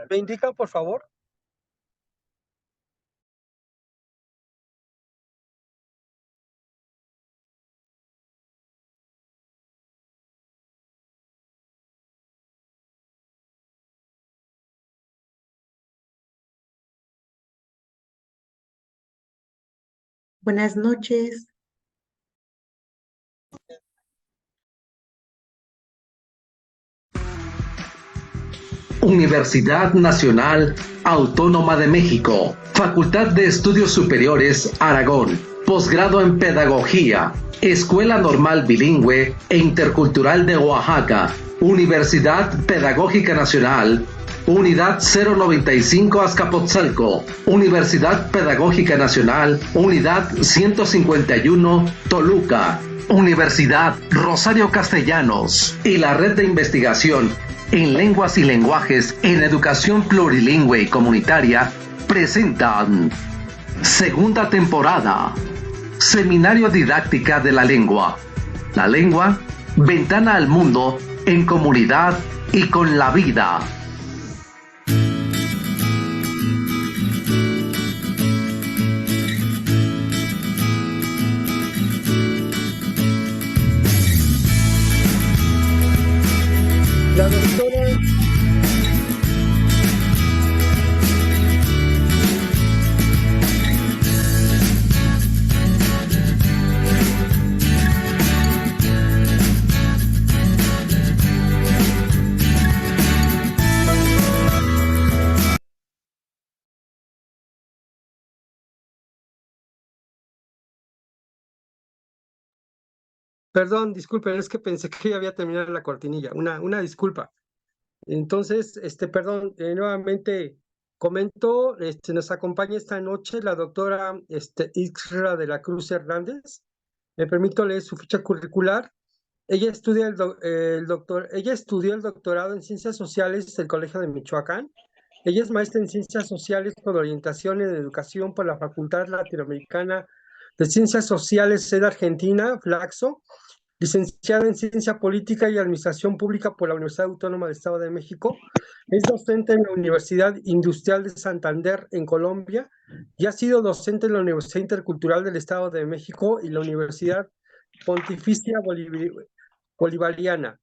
¿Me indican, por favor? Buenas noches. Universidad Nacional Autónoma de México, Facultad de Estudios Superiores Aragón, posgrado en Pedagogía, Escuela Normal Bilingüe e Intercultural de Oaxaca, Universidad Pedagógica Nacional, Unidad 095 Azcapotzalco, Universidad Pedagógica Nacional, Unidad 151 Toluca, Universidad Rosario Castellanos y la Red de Investigación en Lenguas y Lenguajes en Educación Plurilingüe y Comunitaria presentan segunda temporada, Seminario Didáctica de la Lengua. La lengua, ventana al mundo en comunidad y con la vida. La doctora Perdón, disculpen, es que pensé que ya había terminado la cortinilla. Una disculpa. Entonces, perdón, nuevamente comento, nos acompaña esta noche la doctora Ixra de la Cruz Hernández. Me permito leer su ficha curricular. Ella estudió el doctorado en Ciencias Sociales del Colegio de Michoacán. Ella es maestra en Ciencias Sociales con orientación en Educación por la Facultad Latinoamericana de Ciencias Sociales, sede Argentina, Flaxo. Licenciada en Ciencia Política y Administración Pública por la Universidad Autónoma del Estado de México. Es docente en la Universidad Industrial de Santander en Colombia y ha sido docente en la Universidad Intercultural del Estado de México y la Universidad Pontificia Bolivariana.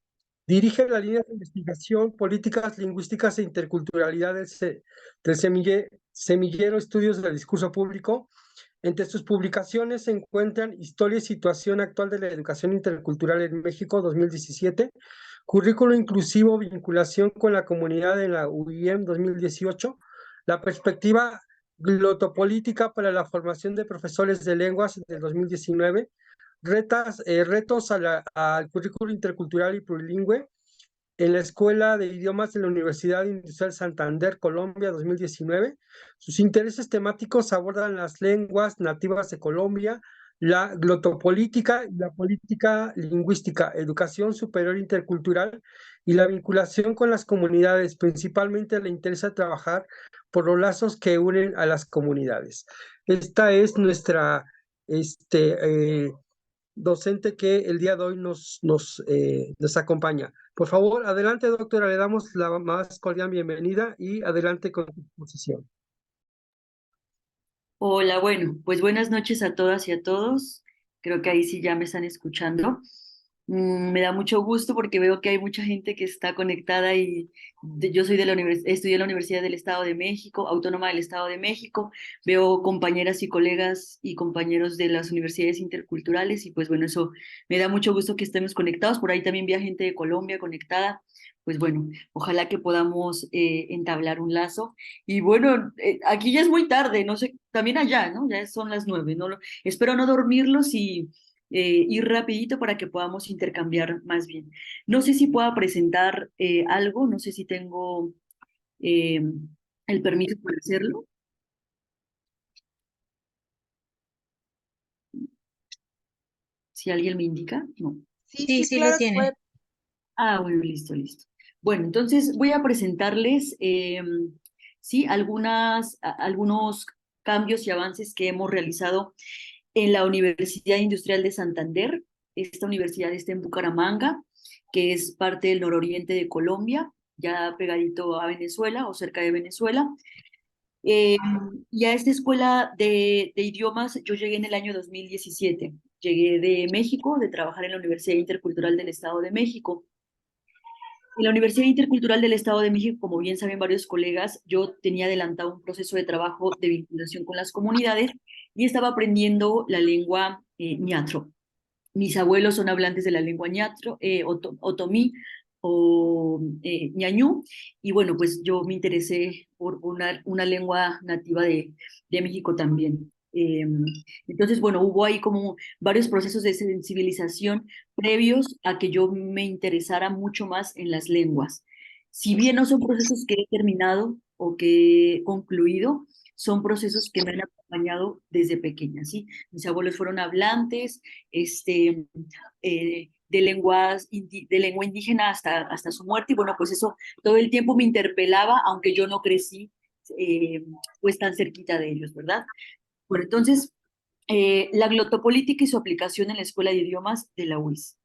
Dirige la línea de investigación Políticas Lingüísticas e Interculturalidad del Semillero Estudios del Discurso Público. Entre sus publicaciones se encuentran Historia y Situación Actual de la Educación Intercultural en México 2017, Currículo Inclusivo, Vinculación con la Comunidad en la UIM 2018, La Perspectiva Glotopolítica para la Formación de Profesores de Lenguas del 2019, Retos al Currículo Intercultural y Plurilingüe en la Escuela de Idiomas de la Universidad Industrial Santander, Colombia, 2019. Sus intereses temáticos abordan las lenguas nativas de Colombia, la glotopolítica y la política lingüística, educación superior intercultural y la vinculación con las comunidades. Principalmente le interesa trabajar por los lazos que unen a las comunidades. Esta es nuestra docente que el día de hoy nos acompaña. Por favor, adelante, doctora, le damos la más cordial bienvenida y adelante con su exposición. Hola, bueno, pues buenas noches a todas y a todos. Creo que ahí sí ya me están escuchando. Me da mucho gusto porque veo que hay mucha gente que está conectada y yo soy estudié en la Universidad del Estado de México, Autónoma del Estado de México. Veo compañeras y colegas y compañeros de las universidades interculturales y pues bueno, eso me da mucho gusto que estemos conectados. Por ahí también vi a gente de Colombia conectada. Pues bueno, ojalá que podamos entablar un lazo. Y bueno, aquí ya es muy tarde, no sé, también allá, ¿no? Ya son las 9, ¿no? Espero no dormirlos y ir rapidito para que podamos intercambiar más bien. No sé si pueda presentar algo, no sé si tengo eh, el permiso para hacerlo. Si alguien me indica, no. Sí, lo tiene. Ah, bueno, listo, listo. Bueno, entonces voy a presentarles, sí, algunos cambios y avances que hemos realizado en la Universidad Industrial de Santander. Esta universidad está en Bucaramanga, que es parte del nororiente de Colombia. ya pegadito a Venezuela o cerca de Venezuela. Y a esta escuela de idiomas yo llegué en el año 2017. Llegué de México, de trabajar en la Universidad Intercultural del Estado de México. En la Universidad Intercultural del Estado de México, como bien saben varios colegas, yo tenía adelantado un proceso de trabajo de vinculación con las comunidades y estaba aprendiendo la lengua ñatro. Mis abuelos son hablantes de la lengua ñatro, otomí o ñañú, y bueno, pues yo me interesé por una lengua nativa de México también. Entonces, bueno, hubo ahí como varios procesos de sensibilización previos a que yo me interesara mucho más en las lenguas. Si bien no son procesos que he terminado o que he concluido, son procesos que me han acompañado desde pequeña, ¿sí? Mis abuelos fueron hablantes, de lengua indígena hasta su muerte, y bueno, pues eso todo el tiempo me interpelaba, aunque yo no crecí pues tan cerquita de ellos, ¿verdad? Bueno, entonces, la glotopolítica y su aplicación en la Escuela de Idiomas de la UIS.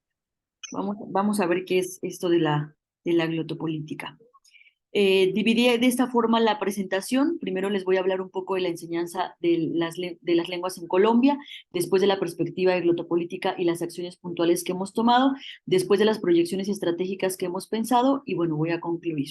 Vamos a ver qué es esto de la glotopolítica. Dividí de esta forma la presentación. Primero les voy a hablar un poco de la enseñanza de las lenguas en Colombia, después de la perspectiva de glotopolítica y las acciones puntuales que hemos tomado, después de las proyecciones estratégicas que hemos pensado, y bueno, voy a concluir.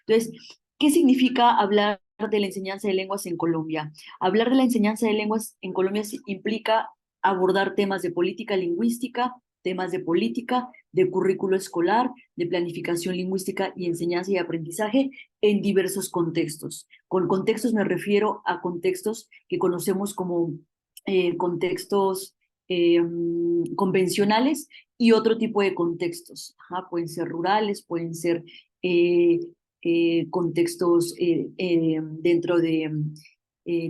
Entonces, ¿qué significa hablar de la enseñanza de lenguas en Colombia? Hablar de la enseñanza de lenguas en Colombia implica abordar temas de política lingüística, temas de política, de currículo escolar, de planificación lingüística y enseñanza y aprendizaje en diversos contextos. Con contextos me refiero a contextos que conocemos como contextos convencionales y otro tipo de contextos. Ajá, pueden ser rurales, pueden ser contextos dentro de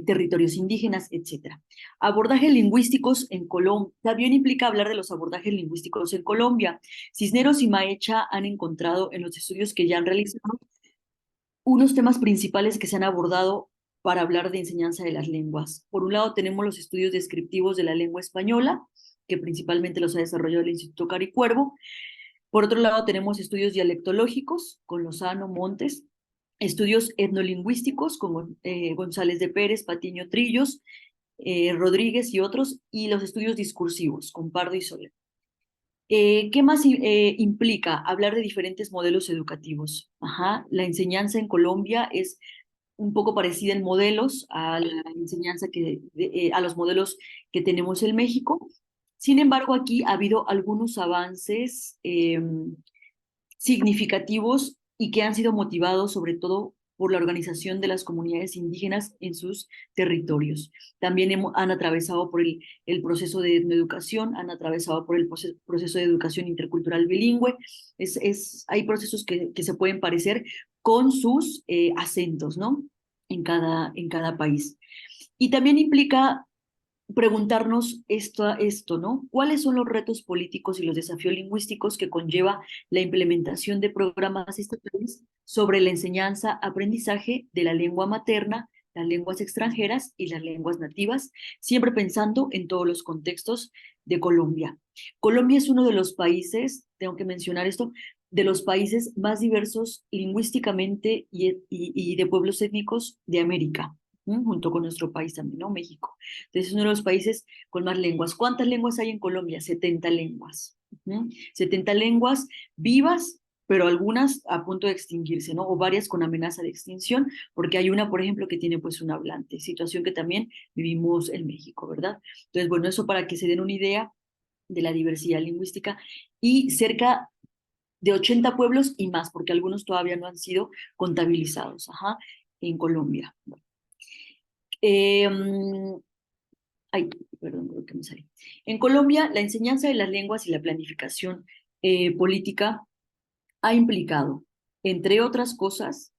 territorios indígenas, etc. Abordajes lingüísticos en Colombia. También implica hablar de los abordajes lingüísticos en Colombia. Cisneros y Maecha han encontrado en los estudios que ya han realizado unos temas principales que se han abordado para hablar de enseñanza de las lenguas. Por un lado tenemos los estudios descriptivos de la lengua española, que principalmente los ha desarrollado el Instituto Caricuervo. Por otro lado tenemos estudios dialectológicos con Lozano, Montes, estudios etnolingüísticos con González de Pérez, Patiño Trillos, Rodríguez y otros, y los estudios discursivos con Pardo y Soler. ¿Qué más implica hablar de diferentes modelos educativos? Ajá, la enseñanza en Colombia es un poco parecida en modelos a la enseñanza a los modelos que tenemos en México. Sin embargo, aquí ha habido algunos avances significativos y que han sido motivados sobre todo por la organización de las comunidades indígenas en sus territorios. También han atravesado por el proceso de educación, han atravesado por el proceso de educación intercultural bilingüe. Hay procesos que se pueden parecer con sus acentos, ¿no? En cada país. Y también implica preguntarnos esto, ¿no? ¿Cuáles son los retos políticos y los desafíos lingüísticos que conlleva la implementación de programas estatales sobre la enseñanza, aprendizaje de la lengua materna, las lenguas extranjeras y las lenguas nativas, siempre pensando en todos los contextos de Colombia? Colombia es uno de los países, tengo que mencionar esto, de los países más diversos lingüísticamente y de pueblos étnicos de América, junto con nuestro país también, ¿no? México. Entonces es uno de los países con más lenguas. ¿Cuántas lenguas hay en Colombia? 70 lenguas. 70 lenguas vivas, pero algunas a punto de extinguirse, ¿no? O varias con amenaza de extinción, porque hay una, por ejemplo, que tiene pues un hablante, situación que también vivimos en México, ¿verdad? Entonces, bueno, eso para que se den una idea de la diversidad lingüística, y cerca de 80 pueblos y más, porque algunos todavía no han sido contabilizados, en Colombia. Ay, perdón, creo que me salí. En Colombia, la enseñanza de las lenguas y la planificación política ha implicado, entre otras cosas,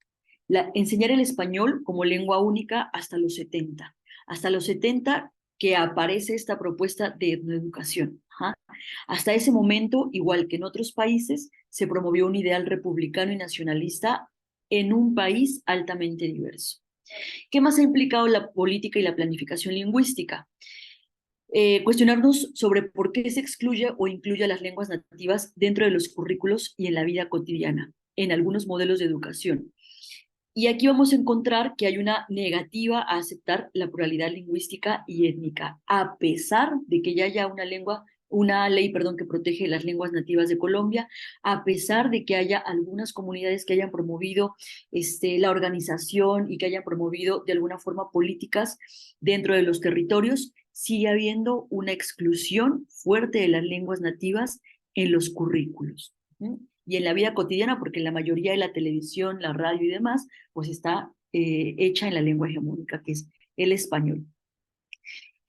enseñar el español como lengua única hasta los 70. Hasta los 70 que aparece esta propuesta de etnoeducación. Hasta ese momento, igual que en otros países, se promovió un ideal republicano y nacionalista en un país altamente diverso. ¿Qué más ha implicado la política y la planificación lingüística? Cuestionarnos sobre por qué se excluye o incluye a las lenguas nativas dentro de los currículos y en la vida cotidiana. en algunos modelos de educación. Y aquí vamos a encontrar que hay una negativa a aceptar la pluralidad lingüística y étnica, a pesar de que ya haya una ley, que protege las lenguas nativas de Colombia, a pesar de que haya algunas comunidades que hayan promovido la organización y que hayan promovido de alguna forma políticas dentro de los territorios, sigue habiendo una exclusión fuerte de las lenguas nativas en los currículos. Y en la vida cotidiana, porque la mayoría de la televisión, la radio y demás, pues está hecha en la lengua hegemónica, que es el español.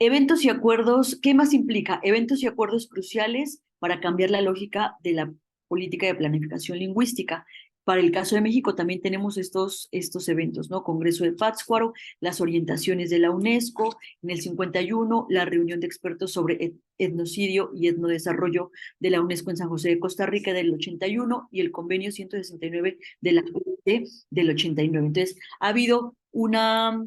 Eventos y acuerdos, ¿qué más implica? Eventos y acuerdos cruciales para cambiar la lógica de la política de planificación lingüística. Para el caso de México también tenemos estos eventos, ¿no? Congreso de Pátzcuaro, las orientaciones de la UNESCO, en el 51, la reunión de expertos sobre etnocidio y etnodesarrollo de la UNESCO en San José de Costa Rica del 81 y el convenio 169 de la OIT del 89. Entonces, ha habido una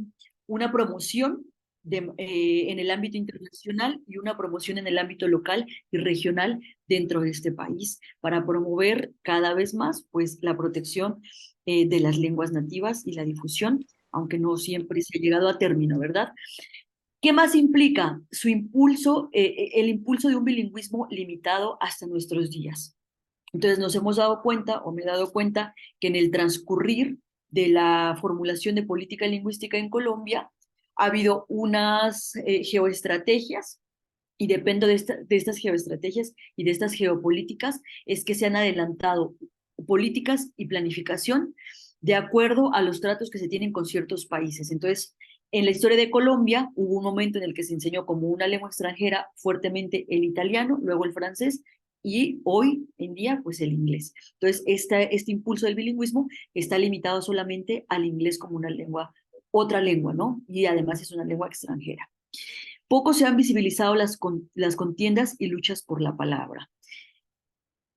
promoción en el ámbito internacional y una promoción en el ámbito local y regional dentro de este país para promover cada vez más pues la protección de las lenguas nativas y la difusión, aunque no siempre se ha llegado a término, ¿verdad? ¿Qué más implica? Su impulso, el impulso de un bilingüismo limitado hasta nuestros días. Entonces nos hemos dado cuenta, o me he dado cuenta, que en el transcurrir de la formulación de política lingüística en Colombia, ha habido unas geoestrategias, y depende de estas geoestrategias y de estas geopolíticas, es que se han adelantado políticas y planificación de acuerdo a los tratos que se tienen con ciertos países. Entonces, en la historia de Colombia hubo un momento en el que se enseñó como una lengua extranjera fuertemente el italiano, luego el francés, y hoy en día, pues el inglés. Entonces, este impulso del bilingüismo está limitado solamente al inglés como una lengua, otra lengua, ¿no? Y además es una lengua extranjera. Poco se han visibilizado las contiendas y luchas por la palabra.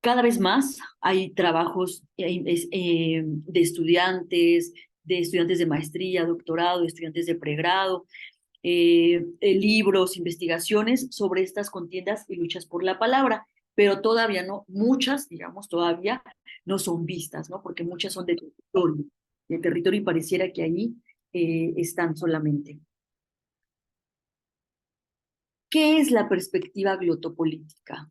Cada vez más hay trabajos de estudiantes de maestría, doctorado, de estudiantes de pregrado, libros, investigaciones sobre estas contiendas y luchas por la palabra, pero todavía no, muchas, digamos, todavía no son vistas, ¿no? Porque muchas son de territorio y pareciera que ahí están solamente. ¿Qué es la perspectiva glotopolítica?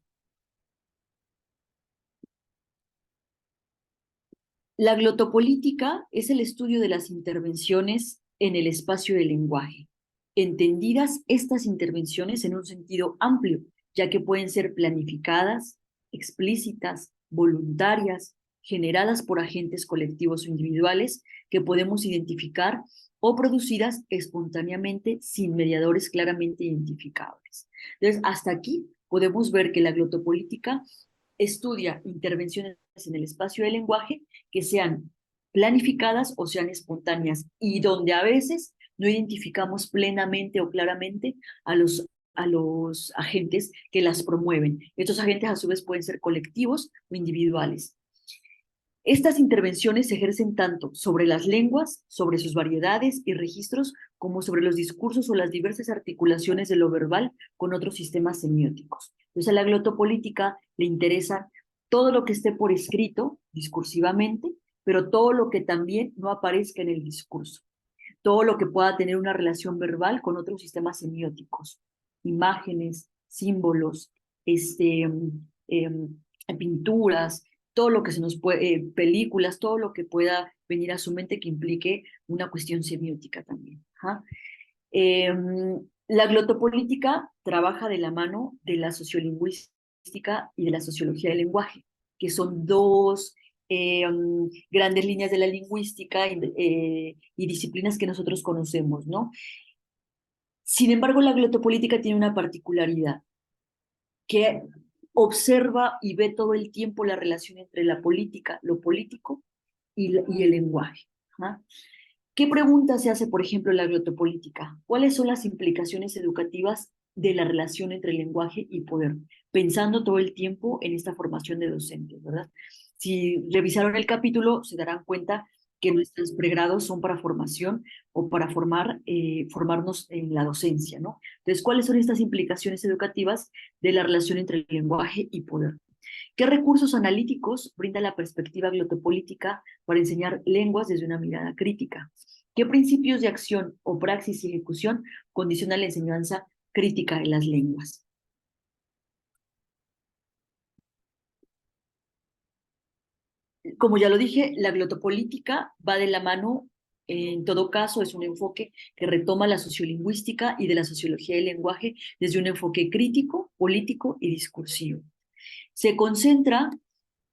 La glotopolítica es el estudio de las intervenciones en el espacio del lenguaje. Entendidas estas intervenciones en un sentido amplio, ya que pueden ser planificadas, explícitas, voluntarias, generadas por agentes colectivos o individuales que podemos identificar o producidas espontáneamente sin mediadores claramente identificables. Entonces, hasta aquí podemos ver que la glotopolítica estudia intervenciones en el espacio del lenguaje que sean planificadas o sean espontáneas y donde a veces no identificamos plenamente o claramente a los agentes que las promueven. Estos agentes a su vez pueden ser colectivos o individuales. Estas intervenciones se ejercen tanto sobre las lenguas, sobre sus variedades y registros, como sobre los discursos o las diversas articulaciones de lo verbal con otros sistemas semióticos. Entonces a la glotopolítica le interesa todo lo que esté por escrito, discursivamente, pero todo lo que también no aparezca en el discurso. Todo lo que pueda tener una relación verbal con otros sistemas semióticos, imágenes, símbolos, pinturas, todo lo que se nos puede, películas, todo lo que pueda venir a su mente que implique una cuestión semiótica también. La glotopolítica trabaja de la mano de la sociolingüística y de la sociología del lenguaje, que son dos grandes líneas de la lingüística y disciplinas que nosotros conocemos, ¿no? Sin embargo, la glotopolítica tiene una particularidad, que observa y ve todo el tiempo la relación entre la política, lo político y el lenguaje. ¿Qué pregunta se hace, por ejemplo, en la glotopolítica? ¿Cuáles son las implicaciones educativas de la relación entre lenguaje y poder? Pensando todo el tiempo en esta formación de docentes, ¿verdad? Si revisaron el capítulo, se darán cuenta que nuestros pregrados son para formación o para formarnos en la docencia, ¿no? Entonces, ¿cuáles son estas implicaciones educativas de la relación entre el lenguaje y poder? ¿Qué recursos analíticos brinda la perspectiva glotopolítica para enseñar lenguas desde una mirada crítica? ¿Qué principios de acción o praxis y ejecución condicionan la enseñanza crítica de las lenguas? Como ya lo dije, la glotopolítica va de la mano, en todo caso, es un enfoque que retoma la sociolingüística y de la sociología del lenguaje desde un enfoque crítico, político y discursivo. Se concentra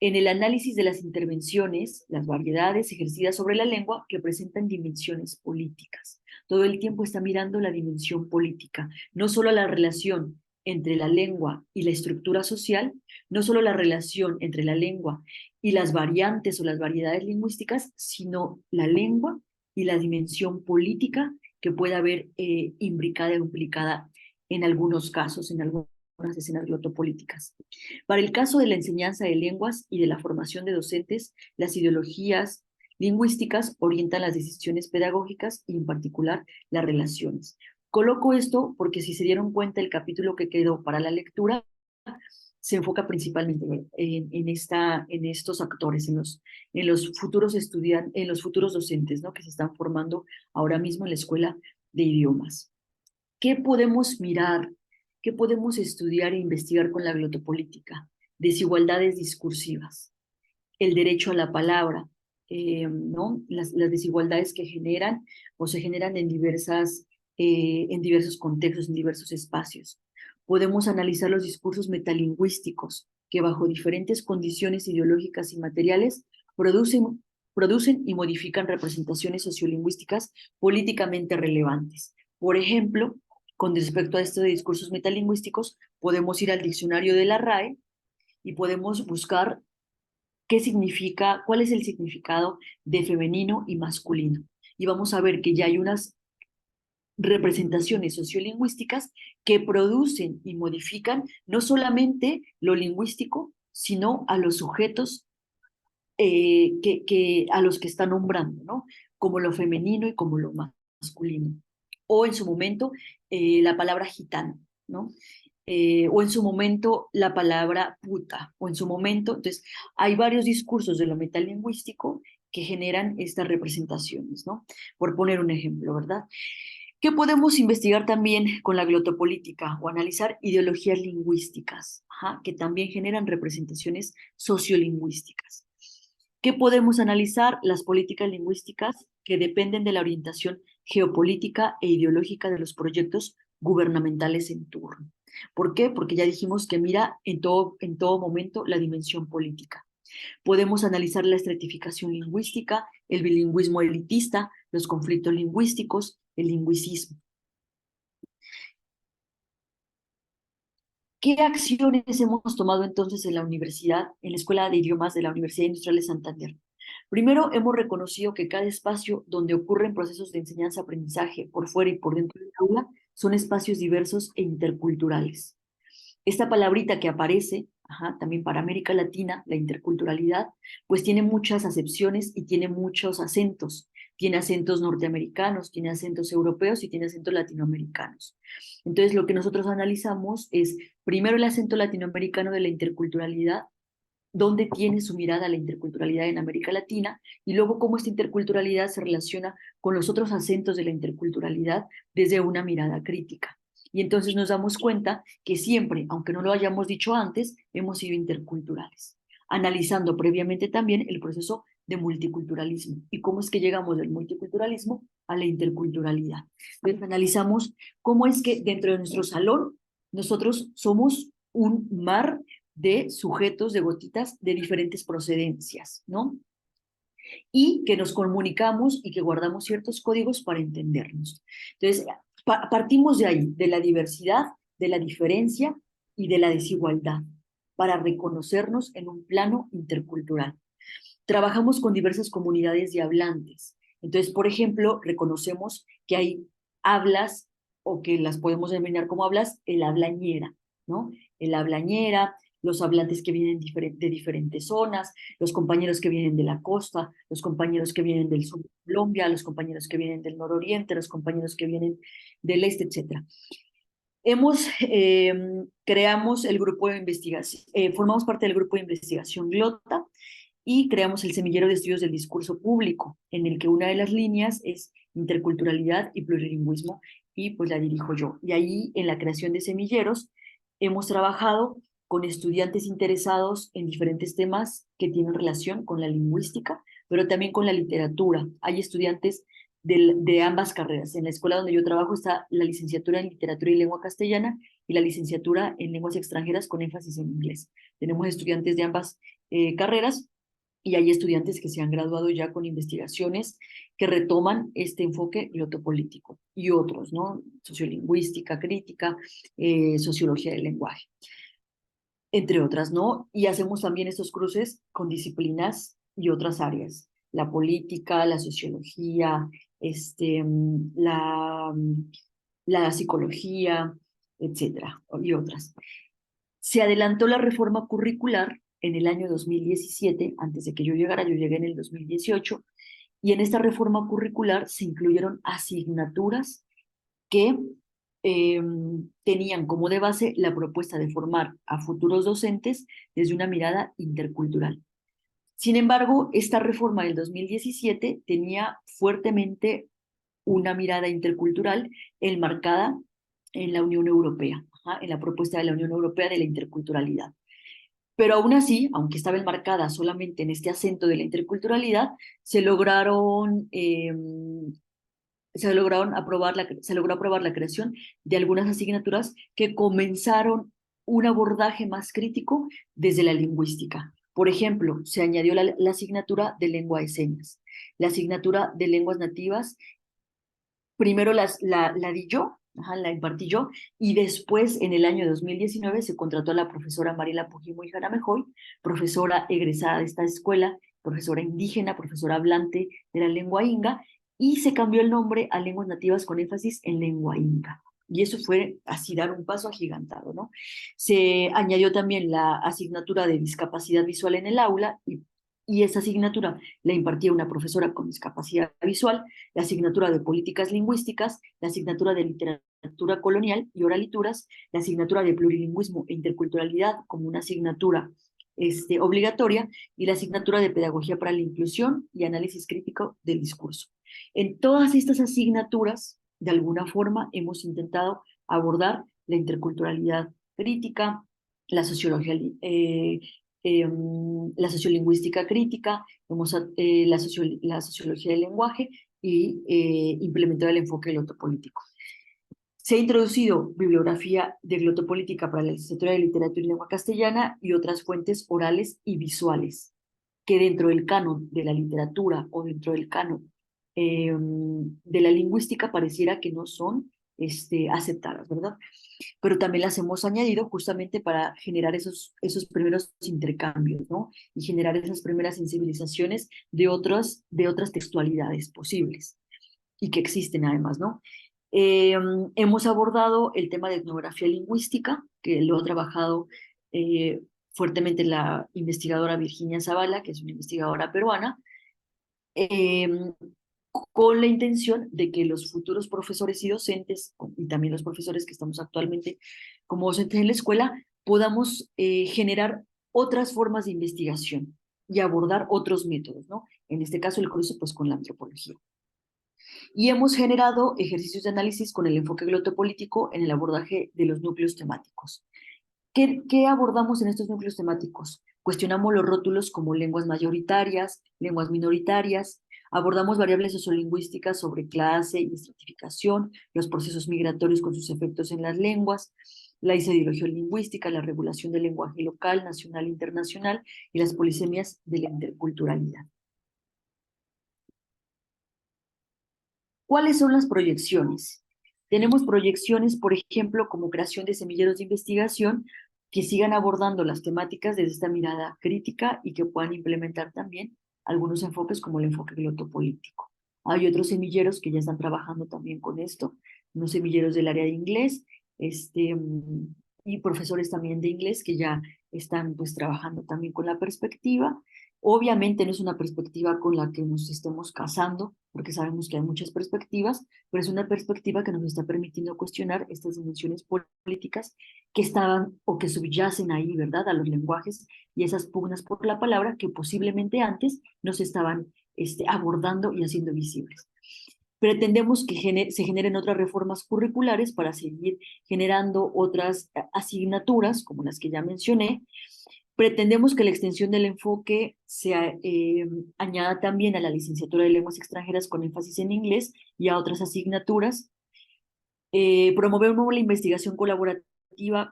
en el análisis de las intervenciones, las variedades ejercidas sobre la lengua que presentan dimensiones políticas. Todo el tiempo está mirando la dimensión política, no solo la relación entre la lengua y la estructura social, no solo la relación entre la lengua y las variantes o las variedades lingüísticas, sino la lengua y la dimensión política que puede haber imbricada e implicada en algunos casos, en algunas escenas glotopolíticas. Para el caso de la enseñanza de lenguas y de la formación de docentes, las ideologías lingüísticas orientan las decisiones pedagógicas y en particular las relaciones. Coloco esto porque si se dieron cuenta el capítulo que quedó para la lectura se enfoca principalmente en estos actores, en los futuros estudiantes, en los futuros docentes, ¿no? Que se están formando ahora mismo en la escuela de idiomas. ¿Qué podemos mirar? ¿Qué podemos estudiar e investigar con la glotopolítica? Desigualdades discursivas, el derecho a la palabra, ¿no? Las desigualdades que generan o se generan en diversos contextos, en diversos espacios. Podemos analizar los discursos metalingüísticos que bajo diferentes condiciones ideológicas y materiales producen y modifican representaciones sociolingüísticas políticamente relevantes. Por ejemplo, con respecto a esto de discursos metalingüísticos, podemos ir al diccionario de la RAE y podemos buscar qué significa, cuál es el significado de femenino y masculino. Y vamos a ver que ya hay unas representaciones sociolingüísticas que producen y modifican no solamente lo lingüístico, sino a los sujetos a los que están nombrando, ¿no? Como lo femenino y como lo masculino. O en su momento la palabra gitano, ¿no? O en su momento la palabra puta, o en su momento, entonces hay varios discursos de lo metalingüístico que generan estas representaciones, ¿no? Por poner un ejemplo, ¿verdad? ¿Qué podemos investigar también con la glotopolítica o analizar ideologías lingüísticas, que también generan representaciones sociolingüísticas? ¿Qué podemos analizar? Las políticas lingüísticas que dependen de la orientación geopolítica e ideológica de los proyectos gubernamentales en turno. ¿Por qué? Porque ya dijimos que mira en todo momento la dimensión política. Podemos analizar la estratificación lingüística, el bilingüismo elitista, los conflictos lingüísticos, el lingüicismo. ¿Qué acciones hemos tomado entonces en la universidad, en la Escuela de Idiomas de la Universidad Industrial de Santander? Primero, hemos reconocido que cada espacio donde ocurren procesos de enseñanza-aprendizaje por fuera y por dentro del aula son espacios diversos e interculturales. Esta palabrita que aparece, también para América Latina, la interculturalidad, pues tiene muchas acepciones y tiene muchos acentos. Tiene acentos norteamericanos, tiene acentos europeos y tiene acentos latinoamericanos. Entonces, lo que nosotros analizamos es primero el acento latinoamericano de la interculturalidad, dónde tiene su mirada la interculturalidad en América Latina, y luego cómo esta interculturalidad se relaciona con los otros acentos de la interculturalidad desde una mirada crítica. Y entonces nos damos cuenta que siempre, aunque no lo hayamos dicho antes, hemos sido interculturales, analizando previamente también el proceso de multiculturalismo y cómo es que llegamos del multiculturalismo a la interculturalidad. Entonces analizamos cómo es que dentro de nuestro salón nosotros somos un mar de sujetos, de gotitas de diferentes procedencias, ¿no? Y que nos comunicamos y que guardamos ciertos códigos para entendernos. Entonces, partimos de ahí, de la diversidad, de la diferencia y de la desigualdad, para reconocernos en un plano intercultural. Trabajamos con diversas comunidades de hablantes. Entonces, por ejemplo, reconocemos que hay hablas, o que las podemos denominar como hablas, el hablañera, ¿no? El hablañera, los hablantes que vienen de diferentes zonas, los compañeros que vienen de la costa, los compañeros que vienen del sur de Colombia, los compañeros que vienen del nororiente, los compañeros que vienen del este, etc. Creamos el grupo de investigación, formamos parte del grupo de investigación Glota y creamos el semillero de estudios del discurso público, en el que una de las líneas es interculturalidad y plurilingüismo, y pues la dirijo yo. Y ahí, en la creación de semilleros, hemos trabajado con estudiantes interesados en diferentes temas que tienen relación con la lingüística, pero también con la literatura. Hay estudiantes de ambas carreras. En la escuela donde yo trabajo está la licenciatura en literatura y lengua castellana y la licenciatura en lenguas extranjeras con énfasis en inglés. Tenemos estudiantes de ambas carreras y hay estudiantes que se han graduado ya con investigaciones que retoman este enfoque glotopolítico y otros, ¿no? Sociolingüística crítica, sociología del lenguaje, entre otras, ¿no? Y hacemos también estos cruces con disciplinas y otras áreas, la política, la sociología, la psicología, etcétera, y otras. Se adelantó la reforma curricular en el año 2017, antes de que yo llegara, yo llegué en el 2018, y en esta reforma curricular se incluyeron asignaturas que tenían como de base la propuesta de formar a futuros docentes desde una mirada intercultural. Sin embargo, esta reforma del 2017 tenía fuertemente una mirada intercultural enmarcada en la Unión Europea, en la propuesta de la Unión Europea de la interculturalidad. Pero aún así, aunque estaba enmarcada solamente en este acento de la interculturalidad, se logró aprobar la creación de algunas asignaturas que comenzaron un abordaje más crítico desde la lingüística. Por ejemplo, se añadió la asignatura de lengua de señas, la asignatura de lenguas nativas. Primero la di yo, la impartí yo, y después, en el año 2019, se contrató a la profesora Mariela Pujimo y Jaramejoy, profesora egresada de esta escuela, profesora indígena, profesora hablante de la lengua inga, y se cambió el nombre a lenguas nativas con énfasis en lengua inca. Y eso fue así dar un paso agigantado, ¿no? Se añadió también la asignatura de discapacidad visual en el aula y esa asignatura la impartía una profesora con discapacidad visual, la asignatura de políticas lingüísticas, la asignatura de literatura colonial y oralituras, la asignatura de plurilingüismo e interculturalidad como una asignatura obligatoria y la asignatura de pedagogía para la inclusión y análisis crítico del discurso. En todas estas asignaturas, de alguna forma, hemos intentado abordar la interculturalidad crítica, la sociología, la sociolingüística crítica, la sociología del lenguaje y implementar el enfoque glotopolítico. Se ha introducido bibliografía de glotopolítica para la licenciatura de literatura y lengua castellana y otras fuentes orales y visuales que dentro del canon de la literatura o dentro del canon de la lingüística pareciera que no son aceptadas, ¿verdad? Pero también las hemos añadido justamente para generar esos primeros intercambios, ¿no? Y generar esas primeras sensibilizaciones de otras textualidades posibles y que existen además, ¿no? Hemos abordado el tema de etnografía lingüística, que lo ha trabajado fuertemente la investigadora Virginia Zavala, que es una investigadora peruana, con la intención de que los futuros profesores y docentes, y también los profesores que estamos actualmente como docentes en la escuela, podamos generar otras formas de investigación y abordar otros métodos, ¿no? En este caso el cruce pues con la antropología. Y hemos generado ejercicios de análisis con el enfoque glotopolítico en el abordaje de los núcleos temáticos. ¿Qué abordamos en estos núcleos temáticos? Cuestionamos los rótulos como lenguas mayoritarias, lenguas minoritarias, abordamos variables sociolingüísticas sobre clase y estratificación, los procesos migratorios con sus efectos en las lenguas, la ideología lingüística, la regulación del lenguaje local, nacional e internacional y las polisemias de la interculturalidad. ¿Cuáles son las proyecciones? Tenemos proyecciones, por ejemplo, como creación de semilleros de investigación que sigan abordando las temáticas desde esta mirada crítica y que puedan implementar también algunos enfoques como el enfoque glotopolítico. Hay otros semilleros que ya están trabajando también con esto, unos semilleros del área de inglés, y profesores también de inglés que ya están pues trabajando también con la perspectiva, Obviamente no es una perspectiva con la que nos estemos casando, porque sabemos que hay muchas perspectivas, pero es una perspectiva que nos está permitiendo cuestionar estas dimensiones políticas que estaban o que subyacen ahí, ¿verdad?, a los lenguajes y esas pugnas por la palabra que posiblemente antes no se estaban abordando y haciendo visibles. Pretendemos que se generen otras reformas curriculares para seguir generando otras asignaturas, como las que ya mencioné. Pretendemos que la extensión del enfoque se añada también a la licenciatura de lenguas extranjeras con énfasis en inglés y a otras asignaturas. Promovemos la investigación colaborativa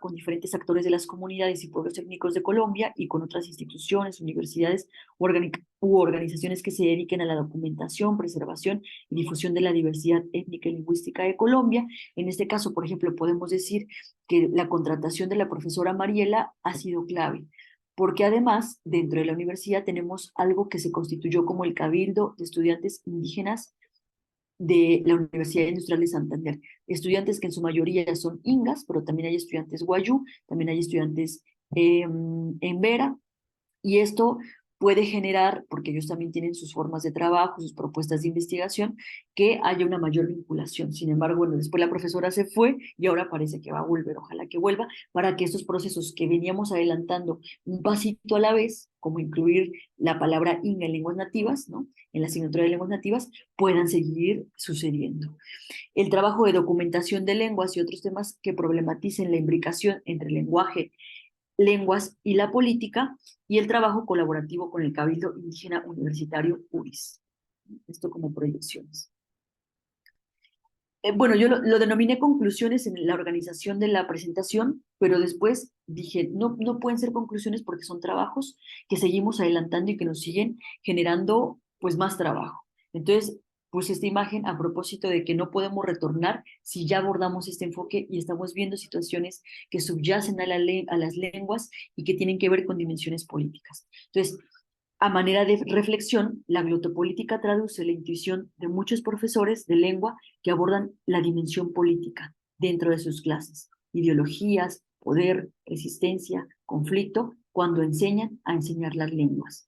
con diferentes actores de las comunidades y pueblos étnicos de Colombia y con otras instituciones, universidades u organizaciones que se dediquen a la documentación, preservación y difusión de la diversidad étnica y lingüística de Colombia. En este caso, por ejemplo, podemos decir que la contratación de la profesora Mariela ha sido clave, porque además, dentro de la universidad tenemos algo que se constituyó como el Cabildo de Estudiantes Indígenas de la Universidad Industrial de Santander. Estudiantes que en su mayoría son ingas, pero también hay estudiantes guayú, también hay estudiantes embera, y esto puede generar, porque ellos también tienen sus formas de trabajo, sus propuestas de investigación, que haya una mayor vinculación. Sin embargo, bueno, después la profesora se fue y ahora parece que va a volver, ojalá que vuelva, para que estos procesos que veníamos adelantando un pasito a la vez, como incluir la palabra inga en lenguas nativas, ¿no?, en la asignatura de lenguas nativas, puedan seguir sucediendo. El trabajo de documentación de lenguas y otros temas que problematicen la imbricación entre lenguaje, lenguas y la política, y el trabajo colaborativo con el Cabildo Indígena Universitario UIS. Esto como proyecciones. Bueno, yo lo denominé conclusiones en la organización de la presentación, pero después dije, no pueden ser conclusiones porque son trabajos que seguimos adelantando y que nos siguen generando pues más trabajo. Entonces, puse esta imagen a propósito de que no podemos retornar si ya abordamos este enfoque y estamos viendo situaciones que subyacen a las lenguas y que tienen que ver con dimensiones políticas. Entonces, a manera de reflexión, la glotopolítica traduce la intuición de muchos profesores de lengua que abordan la dimensión política dentro de sus clases, ideologías, poder, resistencia, conflicto, cuando enseñan a enseñar las lenguas.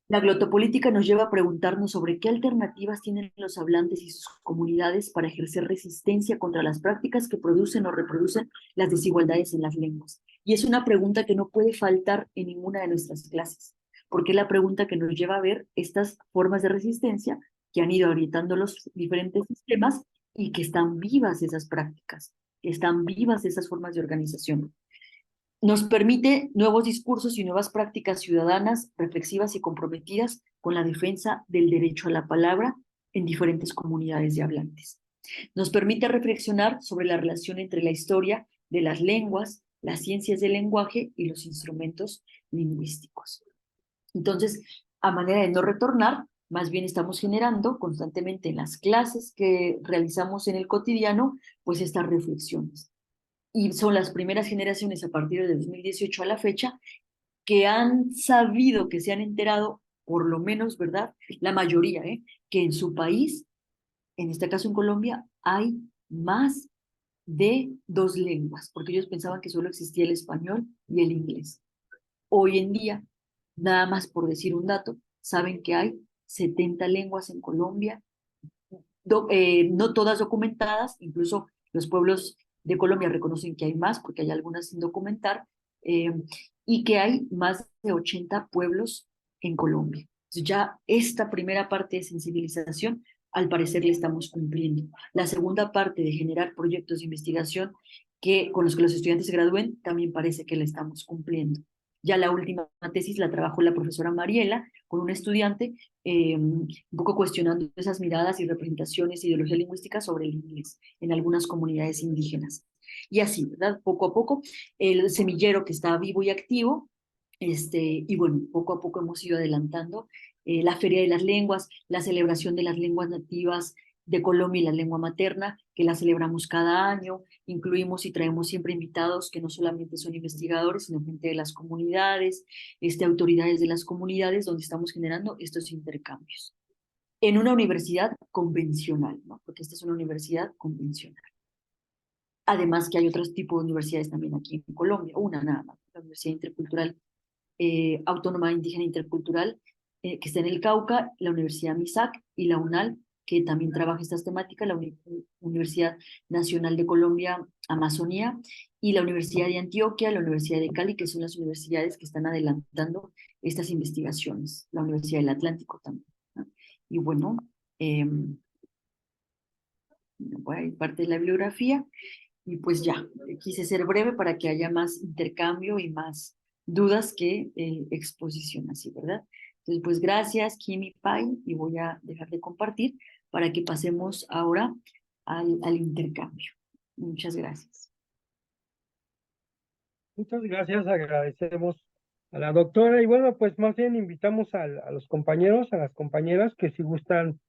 La glotopolítica nos lleva a preguntarnos sobre qué alternativas tienen los hablantes y sus comunidades para ejercer resistencia contra las prácticas que producen o reproducen las desigualdades en las lenguas. Y es una pregunta que no puede faltar en ninguna de nuestras clases, porque es la pregunta que nos lleva a ver estas formas de resistencia que han ido agrietando los diferentes sistemas y que están vivas esas prácticas, que están vivas esas formas de organización. Nos permite nuevos discursos y nuevas prácticas ciudadanas, reflexivas y comprometidas con la defensa del derecho a la palabra en diferentes comunidades de hablantes. Nos permite reflexionar sobre la relación entre la historia de las lenguas, las ciencias del lenguaje y los instrumentos lingüísticos. Entonces, a manera de no retornar, más bien estamos generando constantemente en las clases que realizamos en el cotidiano, pues estas reflexiones. Y son las primeras generaciones a partir de 2018 a la fecha que han sabido, que se han enterado, por lo menos, ¿verdad?, la mayoría, que en su país, en este caso en Colombia, hay más de 2 lenguas, porque ellos pensaban que solo existía el español y el inglés. Hoy en día, nada más por decir un dato, saben que hay 70 lenguas en Colombia, no todas documentadas, incluso los pueblos de Colombia reconocen que hay más, porque hay algunas sin documentar, y que hay más de 80 pueblos en Colombia. Entonces ya esta primera parte de sensibilización, al parecer, le estamos cumpliendo. La segunda parte de generar proyectos de investigación con los que los estudiantes se gradúen, también parece que la estamos cumpliendo. Ya la última tesis la trabajó la profesora Mariela con un estudiante, un poco cuestionando esas miradas y representaciones de ideología lingüística sobre el inglés en algunas comunidades indígenas. Y así, ¿verdad? Poco a poco, el semillero que está vivo y activo, y bueno, poco a poco hemos ido adelantando la Feria de las Lenguas, la celebración de las lenguas nativas de Colombia y la lengua materna, que la celebramos cada año. Incluimos y traemos siempre invitados que no solamente son investigadores, sino gente de las comunidades, autoridades de las comunidades, donde estamos generando estos intercambios. En una universidad convencional, ¿no?, porque esta es una universidad convencional. Además que hay otros tipos de universidades también aquí en Colombia, una nada más, la Universidad Intercultural Autónoma Indígena Intercultural, que está en el Cauca, la Universidad MISAC y la UNAL, que también trabaja estas temáticas, la Universidad Nacional de Colombia, Amazonía, y la Universidad de Antioquia, la Universidad de Cali, que son las universidades que están adelantando estas investigaciones, la Universidad del Atlántico también, ¿no? Y bueno, voy a ir parte de la bibliografía, y pues ya, quise ser breve para que haya más intercambio y más dudas que exposición así, ¿verdad? Entonces, pues gracias, Kimi Pai, y voy a dejar de compartir para que pasemos ahora al intercambio. Muchas gracias. Muchas gracias, agradecemos a la doctora y bueno, pues más bien invitamos a los compañeros, a las compañeras que si gustan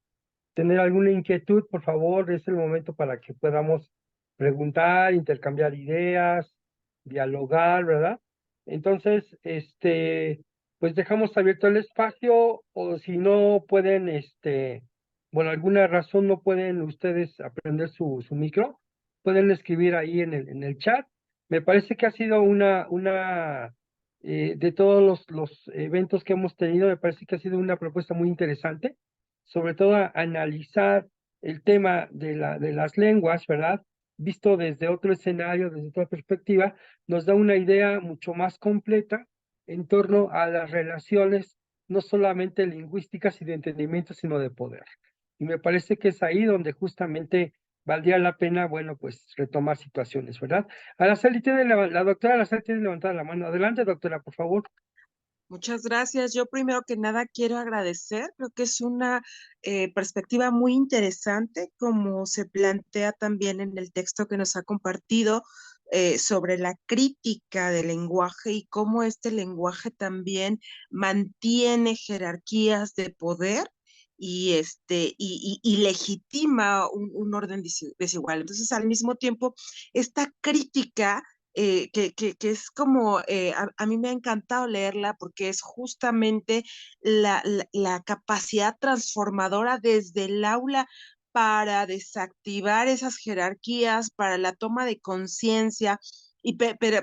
tener alguna inquietud, por favor, es el momento para que podamos preguntar, intercambiar ideas, dialogar, ¿verdad? Entonces, pues dejamos abierto el espacio o si no pueden, bueno, alguna razón no pueden ustedes aprender su micro, pueden escribir ahí en el chat. Me parece que ha sido de todos los eventos que hemos tenido, me parece que ha sido una propuesta muy interesante, sobre todo a analizar el tema de las lenguas, ¿verdad? Visto desde otro escenario, desde otra perspectiva, nos da una idea mucho más completa en torno a las relaciones, no solamente lingüísticas y de entendimiento, sino de poder. Y me parece que es ahí donde justamente valdría la pena, bueno, pues retomar situaciones, ¿verdad? Araceli tiene la doctora Araceli tiene levantada la mano. Adelante, doctora, por favor. Muchas gracias. Yo primero que nada quiero agradecer. Creo que es una perspectiva muy interesante, como se plantea también en el texto que nos ha compartido sobre la crítica del lenguaje y cómo este lenguaje también mantiene jerarquías de poder y legitima un orden desigual. Entonces, al mismo tiempo, esta crítica que es como, a mí me ha encantado leerla porque es justamente la capacidad transformadora desde el aula para desactivar esas jerarquías, para la toma de conciencia,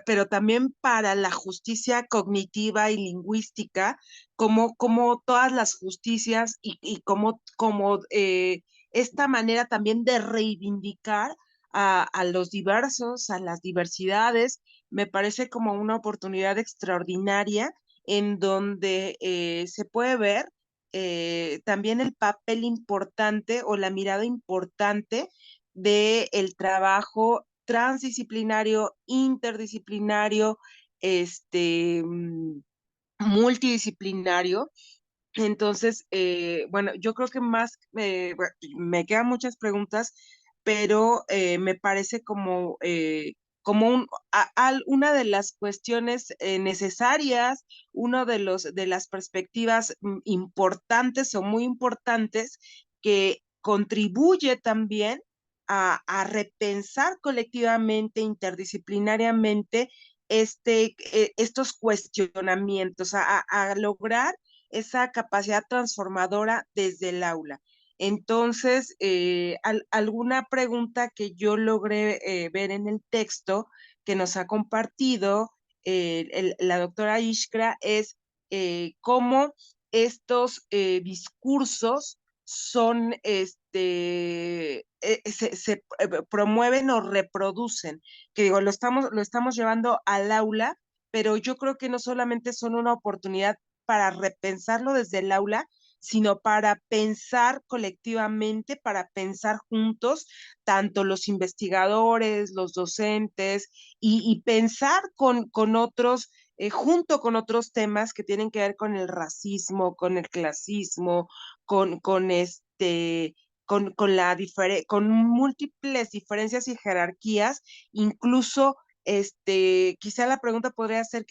pero también para la justicia cognitiva y lingüística, como todas las justicias y como esta manera también de reivindicar a los diversos, a las diversidades, me parece como una oportunidad extraordinaria en donde se puede ver también el papel importante o la mirada importante del trabajo transdisciplinario, interdisciplinario, multidisciplinario. Entonces, bueno, yo creo que más, bueno, me quedan muchas preguntas, pero me parece como una de las cuestiones necesarias, uno de las perspectivas importantes o muy importantes que contribuye también a repensar colectivamente, interdisciplinariamente, estos cuestionamientos, a lograr esa capacidad transformadora desde el aula. Entonces, alguna pregunta que yo logré ver en el texto que nos ha compartido la doctora Iskra es cómo estos discursos son, se promueven o reproducen, que digo, lo estamos llevando al aula, pero yo creo que no solamente son una oportunidad para repensarlo desde el aula, sino para pensar colectivamente, para pensar juntos, tanto los investigadores, los docentes, y pensar con otros, junto con otros temas que tienen que ver con el racismo, con el clasismo, con múltiples diferencias y jerarquías, incluso quizá la pregunta podría ser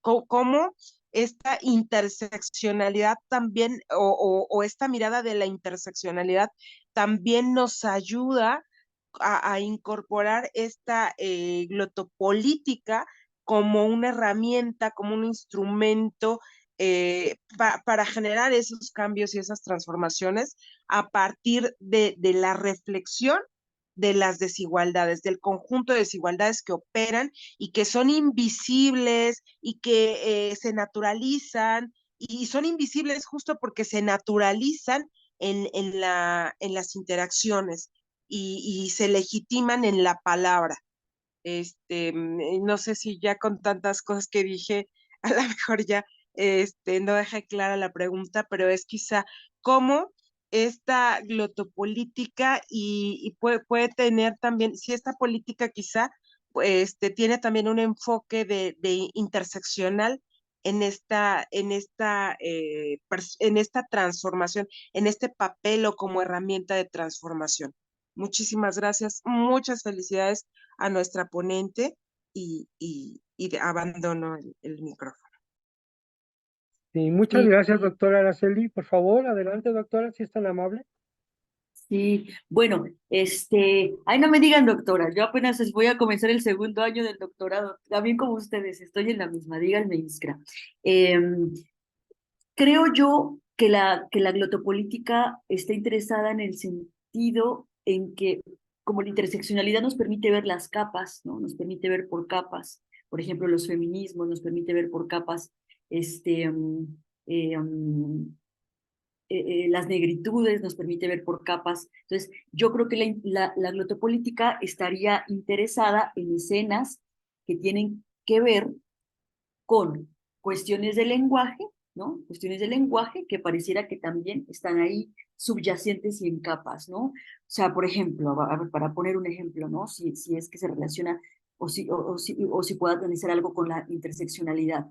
cómo esta interseccionalidad también, o esta mirada de la interseccionalidad también nos ayuda a incorporar esta glotopolítica como una herramienta, como un instrumento para generar esos cambios y esas transformaciones a partir de la reflexión de las desigualdades, del conjunto de desigualdades que operan y que son invisibles y que se naturalizan, y son invisibles justo porque se naturalizan en las interacciones y se legitiman en la palabra. No sé si ya con tantas cosas que dije, a lo mejor ya no dejé clara la pregunta, pero es quizá cómo esta glotopolítica y puede tener también, si esta política quizá tiene también un enfoque de interseccional en esta transformación, en este papel o como herramienta de transformación. Muchísimas gracias, muchas felicidades a nuestra ponente y abandono el micrófono. Sí, muchas gracias, doctora Araceli. Por favor, adelante, doctora, si es tan amable. Sí, bueno, ay, no me digan doctora, yo apenas voy a comenzar el segundo año del doctorado, también como ustedes, estoy en la misma, díganme Iskra. Creo yo que la glotopolítica está interesada en el sentido en que, como la interseccionalidad nos permite ver las capas, ¿no? Nos permite ver por capas, por ejemplo, los feminismos, nos permite ver por capas, las negritudes, nos permite ver por capas. Entonces, yo creo que la glotopolítica estaría interesada en escenas que tienen que ver con cuestiones de lenguaje, ¿no? Cuestiones de lenguaje que pareciera que también están ahí subyacentes y en capas, ¿no? O sea, por ejemplo, a ver, para poner un ejemplo, ¿no? Si es que se relaciona o si puede analizar algo con la interseccionalidad.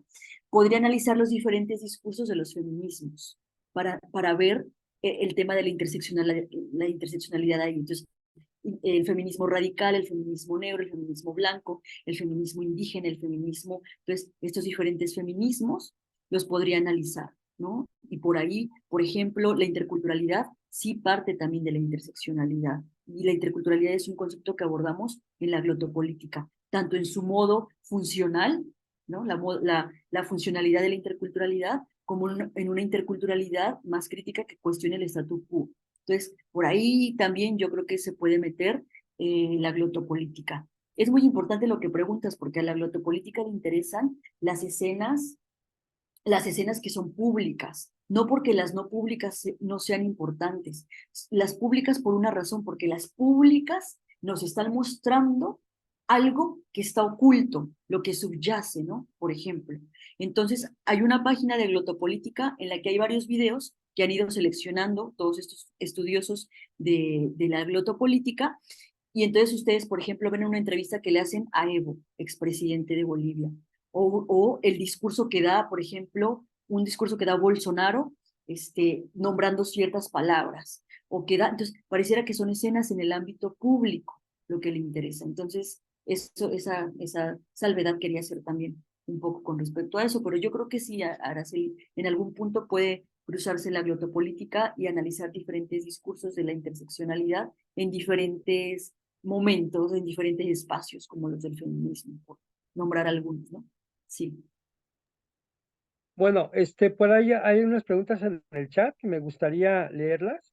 Podría analizar los diferentes discursos de los feminismos para ver el tema de la interseccionalidad ahí. Entonces, el feminismo radical, el feminismo negro, el feminismo blanco, el feminismo indígena, el feminismo, entonces estos diferentes feminismos los podría analizar, ¿no? Y por ahí, por ejemplo, la interculturalidad sí parte también de la interseccionalidad. Y la interculturalidad es un concepto que abordamos en la glotopolítica, tanto en su modo funcional, ¿no? La funcionalidad de la interculturalidad, como en una interculturalidad más crítica que cuestione el statu quo. Entonces, por ahí también yo creo que se puede meter la glotopolítica. Es muy importante lo que preguntas, porque a la glotopolítica le interesan las escenas que son públicas, no porque las no públicas no sean importantes. Las públicas por una razón, porque las públicas nos están mostrando algo que está oculto, lo que subyace, ¿no? Por ejemplo. Entonces, hay una página de glotopolítica en la que hay varios videos que han ido seleccionando todos estos estudiosos de la glotopolítica, y entonces ustedes, por ejemplo, ven una entrevista que le hacen a Evo, expresidente de Bolivia, o el discurso que da, por ejemplo, un discurso que da Bolsonaro, nombrando ciertas palabras, o que da, entonces pareciera que son escenas en el ámbito público lo que le interesa. Entonces, esa salvedad quería hacer también un poco con respecto a eso, pero yo creo que sí, Araceli, en algún punto puede cruzarse la glotopolítica y analizar diferentes discursos de la interseccionalidad en diferentes momentos, en diferentes espacios, como los del feminismo, por nombrar algunos, ¿no? Sí. Bueno, por ahí hay unas preguntas en el chat que me gustaría leerlas.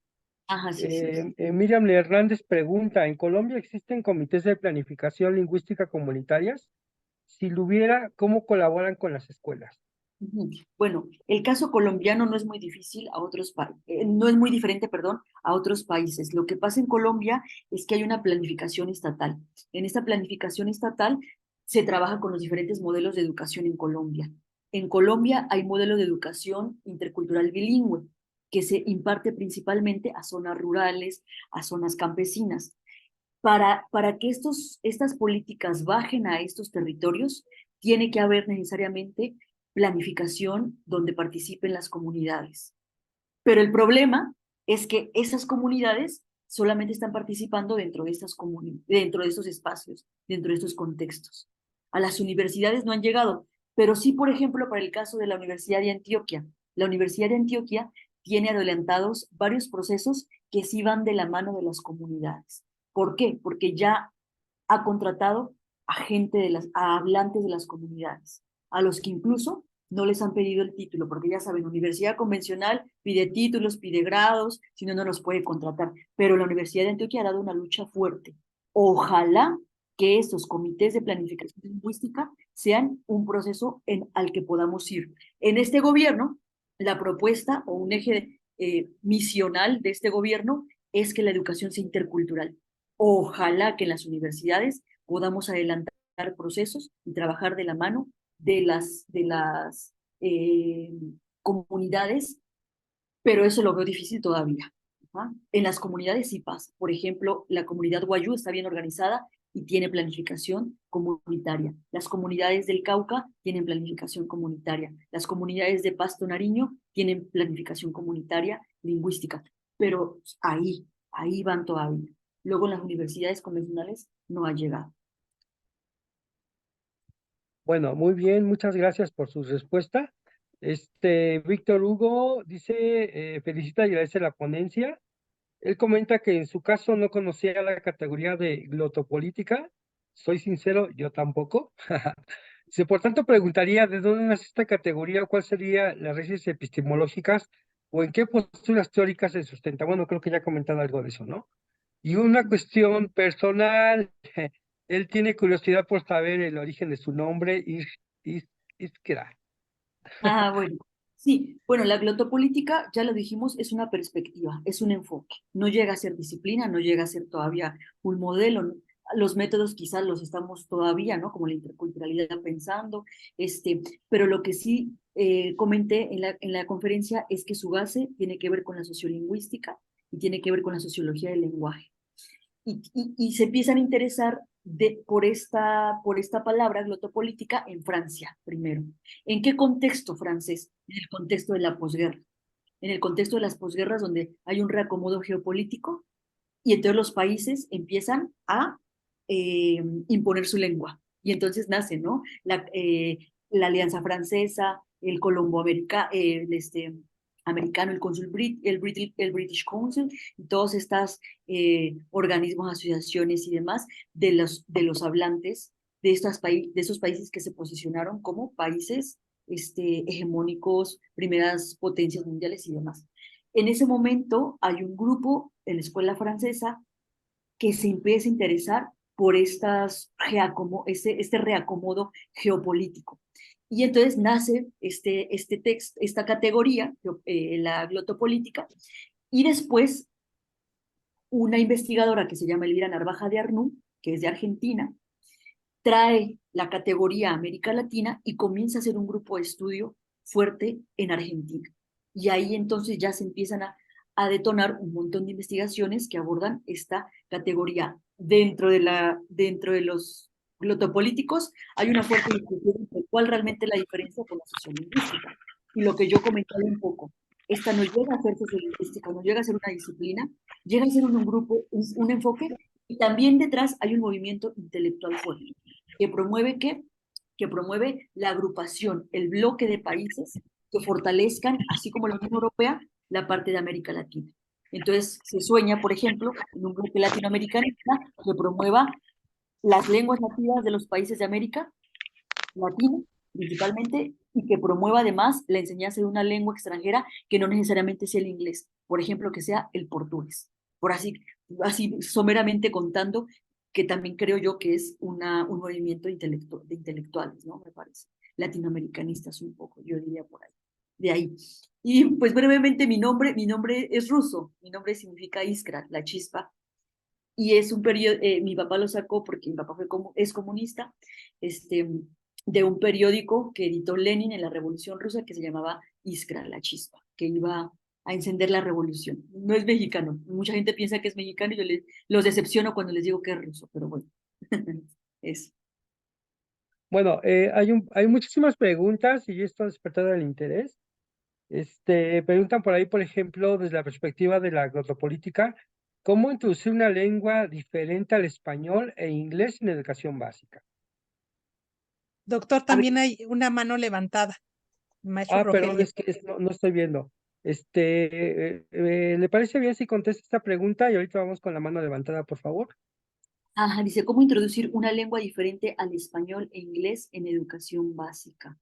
Ajá, sí, sí. Miriam Hernández pregunta, ¿en Colombia existen comités de planificación lingüística comunitarias? Si lo hubiera, ¿cómo colaboran con las escuelas? Bueno, el caso colombiano no es muy difícil no es muy diferente, perdón, a otros países. Lo que pasa en Colombia es que hay una planificación estatal. En esta planificación estatal se trabaja con los diferentes modelos de educación en Colombia. En Colombia hay modelo de educación intercultural bilingüe que se imparte principalmente a zonas rurales, a zonas campesinas. Para que estas políticas bajen a estos territorios, tiene que haber necesariamente planificación donde participen las comunidades. Pero el problema es que esas comunidades solamente están participando dentro de dentro de estos espacios, dentro de estos contextos. A las universidades no han llegado, pero sí, por ejemplo, para el caso de la Universidad de Antioquia. La Universidad de Antioquia tiene adelantados varios procesos que sí van de la mano de las comunidades. ¿Por qué? Porque ya ha contratado a hablantes de las comunidades, a los que incluso no les han pedido el título, porque ya saben, universidad convencional pide títulos, pide grados, si no, no los puede contratar. Pero la Universidad de Antioquia ha dado una lucha fuerte. Ojalá que estos comités de planificación lingüística sean un proceso al que podamos ir. En este gobierno, la propuesta o un eje misional de este gobierno es que la educación sea intercultural. Ojalá que en las universidades podamos adelantar procesos y trabajar de la mano de las comunidades, pero eso lo veo difícil todavía. ¿Ah? En las comunidades sí pasa. Por ejemplo, la comunidad Wayuu está bien organizada y tiene planificación comunitaria. Las comunidades del Cauca tienen planificación comunitaria. Las comunidades de Pasto Nariño tienen planificación comunitaria lingüística, pero ahí van todavía. Luego en las universidades convencionales no ha llegado. Bueno, muy bien, muchas gracias por su respuesta. Víctor Hugo dice, felicita y agradece la ponencia. Él comenta que en su caso no conocía la categoría de glotopolítica. Soy sincero, yo tampoco. Dice, por tanto, preguntaría de dónde nace esta categoría o cuáles serían las raíces epistemológicas o en qué posturas teóricas se sustenta. Bueno, creo que ya he comentado algo de eso, ¿no? Y una cuestión personal, él tiene curiosidad por saber el origen de su nombre, Iskra. Ah, bueno. Sí, bueno, la glotopolítica, ya lo dijimos, es una perspectiva, es un enfoque. No llega a ser disciplina, no llega a ser todavía un modelo. ¿No? Los métodos quizás los estamos todavía, ¿no? Como la interculturalidad pensando, pero lo que sí comenté en la conferencia es que su base tiene que ver con la sociolingüística y tiene que ver con la sociología del lenguaje. Y se empiezan a interesar por esta palabra glotopolítica en Francia, primero. ¿En qué contexto francés? En el contexto de la posguerra. En el contexto de las posguerras donde hay un reacomodo geopolítico y entonces los países empiezan a imponer su lengua. Y entonces nace, ¿no? La Alianza Francesa, el Colombo americano, el British Council, y todos estos organismos, asociaciones y demás de los hablantes de esos países que se posicionaron como países hegemónicos, primeras potencias mundiales y demás. En ese momento hay un grupo en la escuela francesa que se empieza a interesar por este reacomodo geopolítico. Y entonces nace esta categoría, la glotopolítica, y después una investigadora que se llama Elvira Narvaja de Arnú, que es de Argentina, trae la categoría América Latina y comienza a hacer un grupo de estudio fuerte en Argentina. Y ahí entonces ya se empiezan a detonar un montón de investigaciones que abordan esta categoría. Dentro de los glotopolíticos hay una fuerte discusión entre cuál realmente es la diferencia con la sociolingüística. Y lo que yo comentaba un poco, esta no llega a ser sociolingüística, no llega a ser una disciplina, llega a ser un grupo, un enfoque, y también detrás hay un movimiento intelectual fuerte que promueve ¿qué? Que promueve la agrupación, el bloque de países que fortalezcan, así como la Unión Europea, la parte de América Latina. Entonces, se sueña, por ejemplo, en un bloque latinoamericanista que promueva las lenguas nativas de los países de América Latina, principalmente, y que promueva además la enseñanza de una lengua extranjera que no necesariamente sea el inglés, por ejemplo, que sea el portugués. Por así someramente contando, que también creo yo que es un movimiento de intelectuales, ¿no? Me parece. Latinoamericanistas un poco, yo diría por ahí. De ahí. Y pues brevemente mi nombre es ruso, mi nombre significa Iskra, la chispa, y es un periodo, mi papá lo sacó porque mi papá es comunista, de un periódico que editó Lenin en la Revolución Rusa que se llamaba Iskra, la chispa, que iba a encender la revolución. No es mexicano, mucha gente piensa que es mexicano y yo los decepciono cuando les digo que es ruso, pero bueno, es. Bueno, hay muchísimas preguntas y esto ha despertado el interés. Preguntan por ahí, por ejemplo, desde la perspectiva de la glotopolítica, ¿cómo introducir una lengua diferente al español e inglés en educación básica? Doctor, también hay una mano levantada. Maestro Perdón, Rogelio. es que no estoy viendo. ¿Le parece bien si contesta esta pregunta? Y ahorita vamos con la mano levantada, por favor. Ajá, dice, ¿cómo introducir una lengua diferente al español e inglés en educación básica?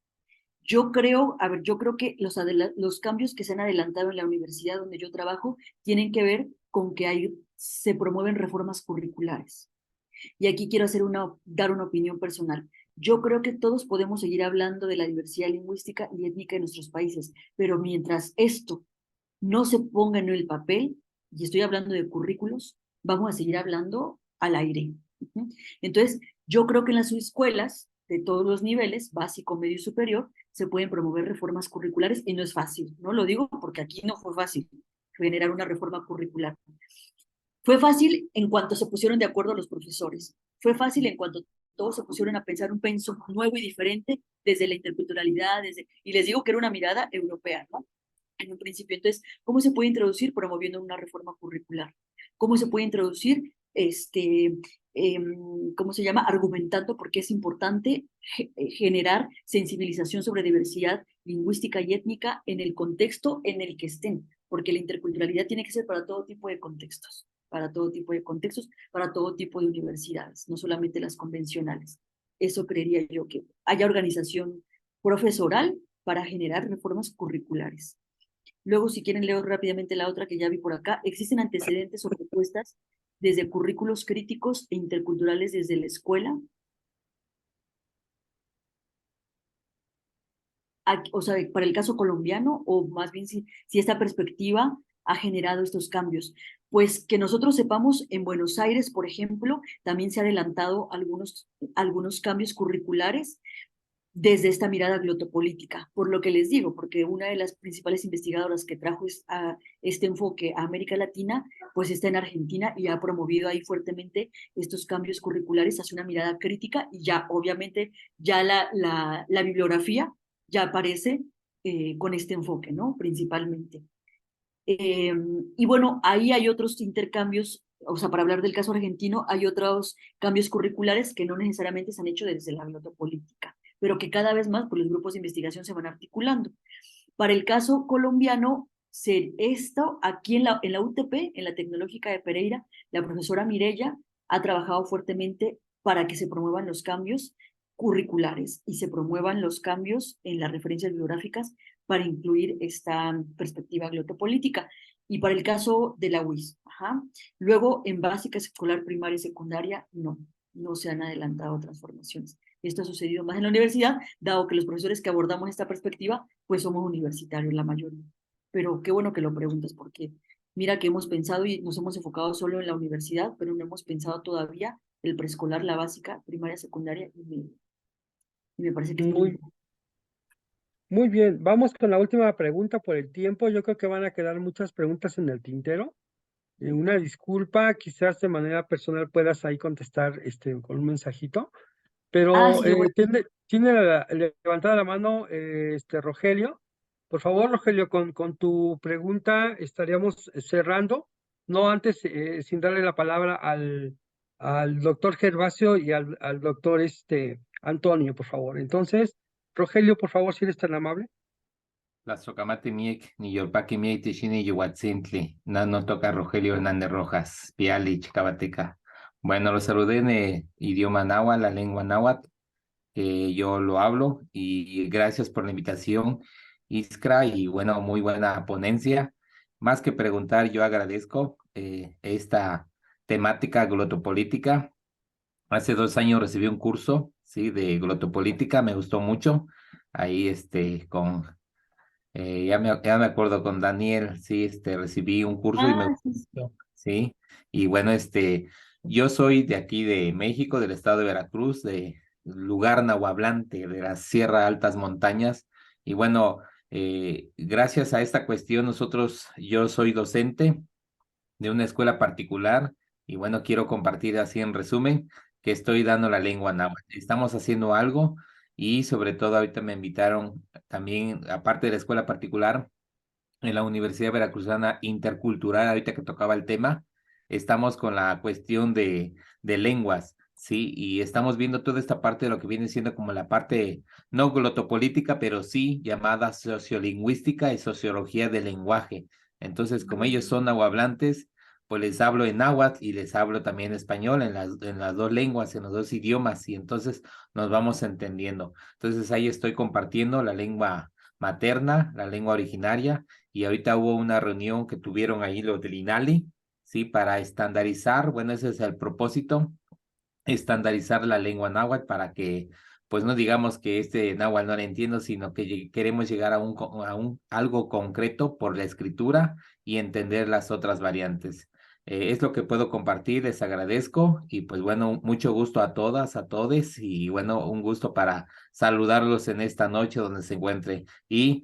Yo creo, a ver, yo creo que los cambios que se han adelantado en la universidad donde yo trabajo tienen que ver con que se promueven reformas curriculares. Y aquí quiero dar una opinión personal. Yo creo que todos podemos seguir hablando de la diversidad lingüística y étnica en nuestros países, pero mientras esto no se ponga en el papel, y estoy hablando de currículos, vamos a seguir hablando al aire. Entonces, yo creo que en las escuelas de todos los niveles, básico, medio y superior, se pueden promover reformas curriculares y no es fácil. No lo digo porque aquí no fue fácil generar una reforma curricular. Fue fácil en cuanto se pusieron de acuerdo los profesores. Fue fácil en cuanto todos se pusieron a pensar un pensum nuevo y diferente desde la interculturalidad, y les digo que era una mirada europea, ¿no? En un principio. Entonces, ¿cómo se puede introducir? Promoviendo una reforma curricular. ¿Cómo se puede introducir? ¿Cómo se llama? Argumentando porque es importante generar sensibilización sobre diversidad lingüística y étnica en el contexto en el que estén, porque la interculturalidad tiene que ser para todo tipo de contextos, para todo tipo de contextos, para todo tipo de universidades, no solamente las convencionales. Eso creería yo, que haya organización profesoral para generar reformas curriculares. Luego, si quieren, leo rápidamente la otra que ya vi por acá. Existen antecedentes o propuestas desde currículos críticos e interculturales desde la escuela. O sea, para el caso colombiano, o más bien si esta perspectiva ha generado estos cambios. Pues que nosotros sepamos, en Buenos Aires, por ejemplo, también se han adelantado algunos cambios curriculares desde esta mirada glotopolítica, por lo que les digo, porque una de las principales investigadoras que trajo este enfoque a América Latina, pues está en Argentina y ha promovido ahí fuertemente estos cambios curriculares hacia una mirada crítica, y ya obviamente ya la bibliografía ya aparece con este enfoque, ¿no? Principalmente. Y bueno, ahí hay otros intercambios, o sea, para hablar del caso argentino, hay otros cambios curriculares que no necesariamente se han hecho desde la glotopolítica, pero que cada vez más por los grupos de investigación se van articulando. Para el caso colombiano, esto aquí en la UTP, en la Tecnológica de Pereira, la profesora Mireya ha trabajado fuertemente para que se promuevan los cambios curriculares y se promuevan los cambios en las referencias bibliográficas para incluir esta perspectiva glotopolítica. Y para el caso de la UIS, luego en básica, escolar, primaria y secundaria, no se han adelantado transformaciones. Esto ha sucedido más en la universidad, dado que los profesores que abordamos esta perspectiva, pues somos universitarios la mayoría. Pero qué bueno que lo preguntas, porque mira que hemos pensado y nos hemos enfocado solo en la universidad, pero no hemos pensado todavía el preescolar, la básica, primaria, secundaria y media. Y me parece que es muy bien. Vamos con la última pregunta por el tiempo. Yo creo que van a quedar muchas preguntas en el tintero. Una disculpa, quizás de manera personal puedas ahí contestar con un mensajito, pero sí, tiene levantada la mano Rogelio. Por favor, Rogelio, con tu pregunta estaríamos cerrando, no antes, sin darle la palabra al doctor Gervasio y al doctor Antonio, por favor. Entonces, Rogelio, por favor, si eres tan amable. La socamate miek, ni yolpaqui miek tishini yuatzintli, no toca Rogelio Hernández Rojas, Piali, Chicabateca. Bueno, lo saludé en idioma náhuatl, la lengua náhuatl, que yo lo hablo, y gracias por la invitación, Iskra, y bueno, muy buena ponencia. Más que preguntar, yo agradezco esta temática glotopolítica. Hace 2 años recibí un curso, sí, de glotopolítica, me gustó mucho. Ahí, ya me acuerdo con Daniel, sí, recibí un curso y me gustó, sí. Y bueno, yo soy de aquí de México, del estado de Veracruz, de lugar nahuablante, de las Sierra Altas Montañas. Y bueno, gracias a esta cuestión, yo soy docente de una escuela particular, y bueno, quiero compartir así en resumen que estoy dando la lengua náhuatl. Estamos haciendo algo, y sobre todo ahorita me invitaron también, aparte de la escuela particular, en la Universidad Veracruzana Intercultural, ahorita que tocaba el tema, estamos con la cuestión de lenguas, ¿sí? Y estamos viendo toda esta parte de lo que viene siendo como la parte no glotopolítica, pero sí llamada sociolingüística y sociología del lenguaje. Entonces, como ellos son nahuablantes, pues les hablo en náhuatl y les hablo también español en las dos lenguas, en los dos idiomas, y entonces nos vamos entendiendo. Entonces ahí estoy compartiendo la lengua materna, la lengua originaria, y ahorita hubo una reunión que tuvieron ahí los del INALI, ¿sí? Para estandarizar, bueno, ese es el propósito, estandarizar la lengua náhuatl para que, pues no digamos que este náhuatl no lo entiendo, sino que queremos llegar a algo concreto por la escritura y entender las otras variantes. Es lo que puedo compartir, les agradezco y pues bueno, mucho gusto a todas, a todes y bueno, un gusto para saludarlos en esta noche donde se encuentre y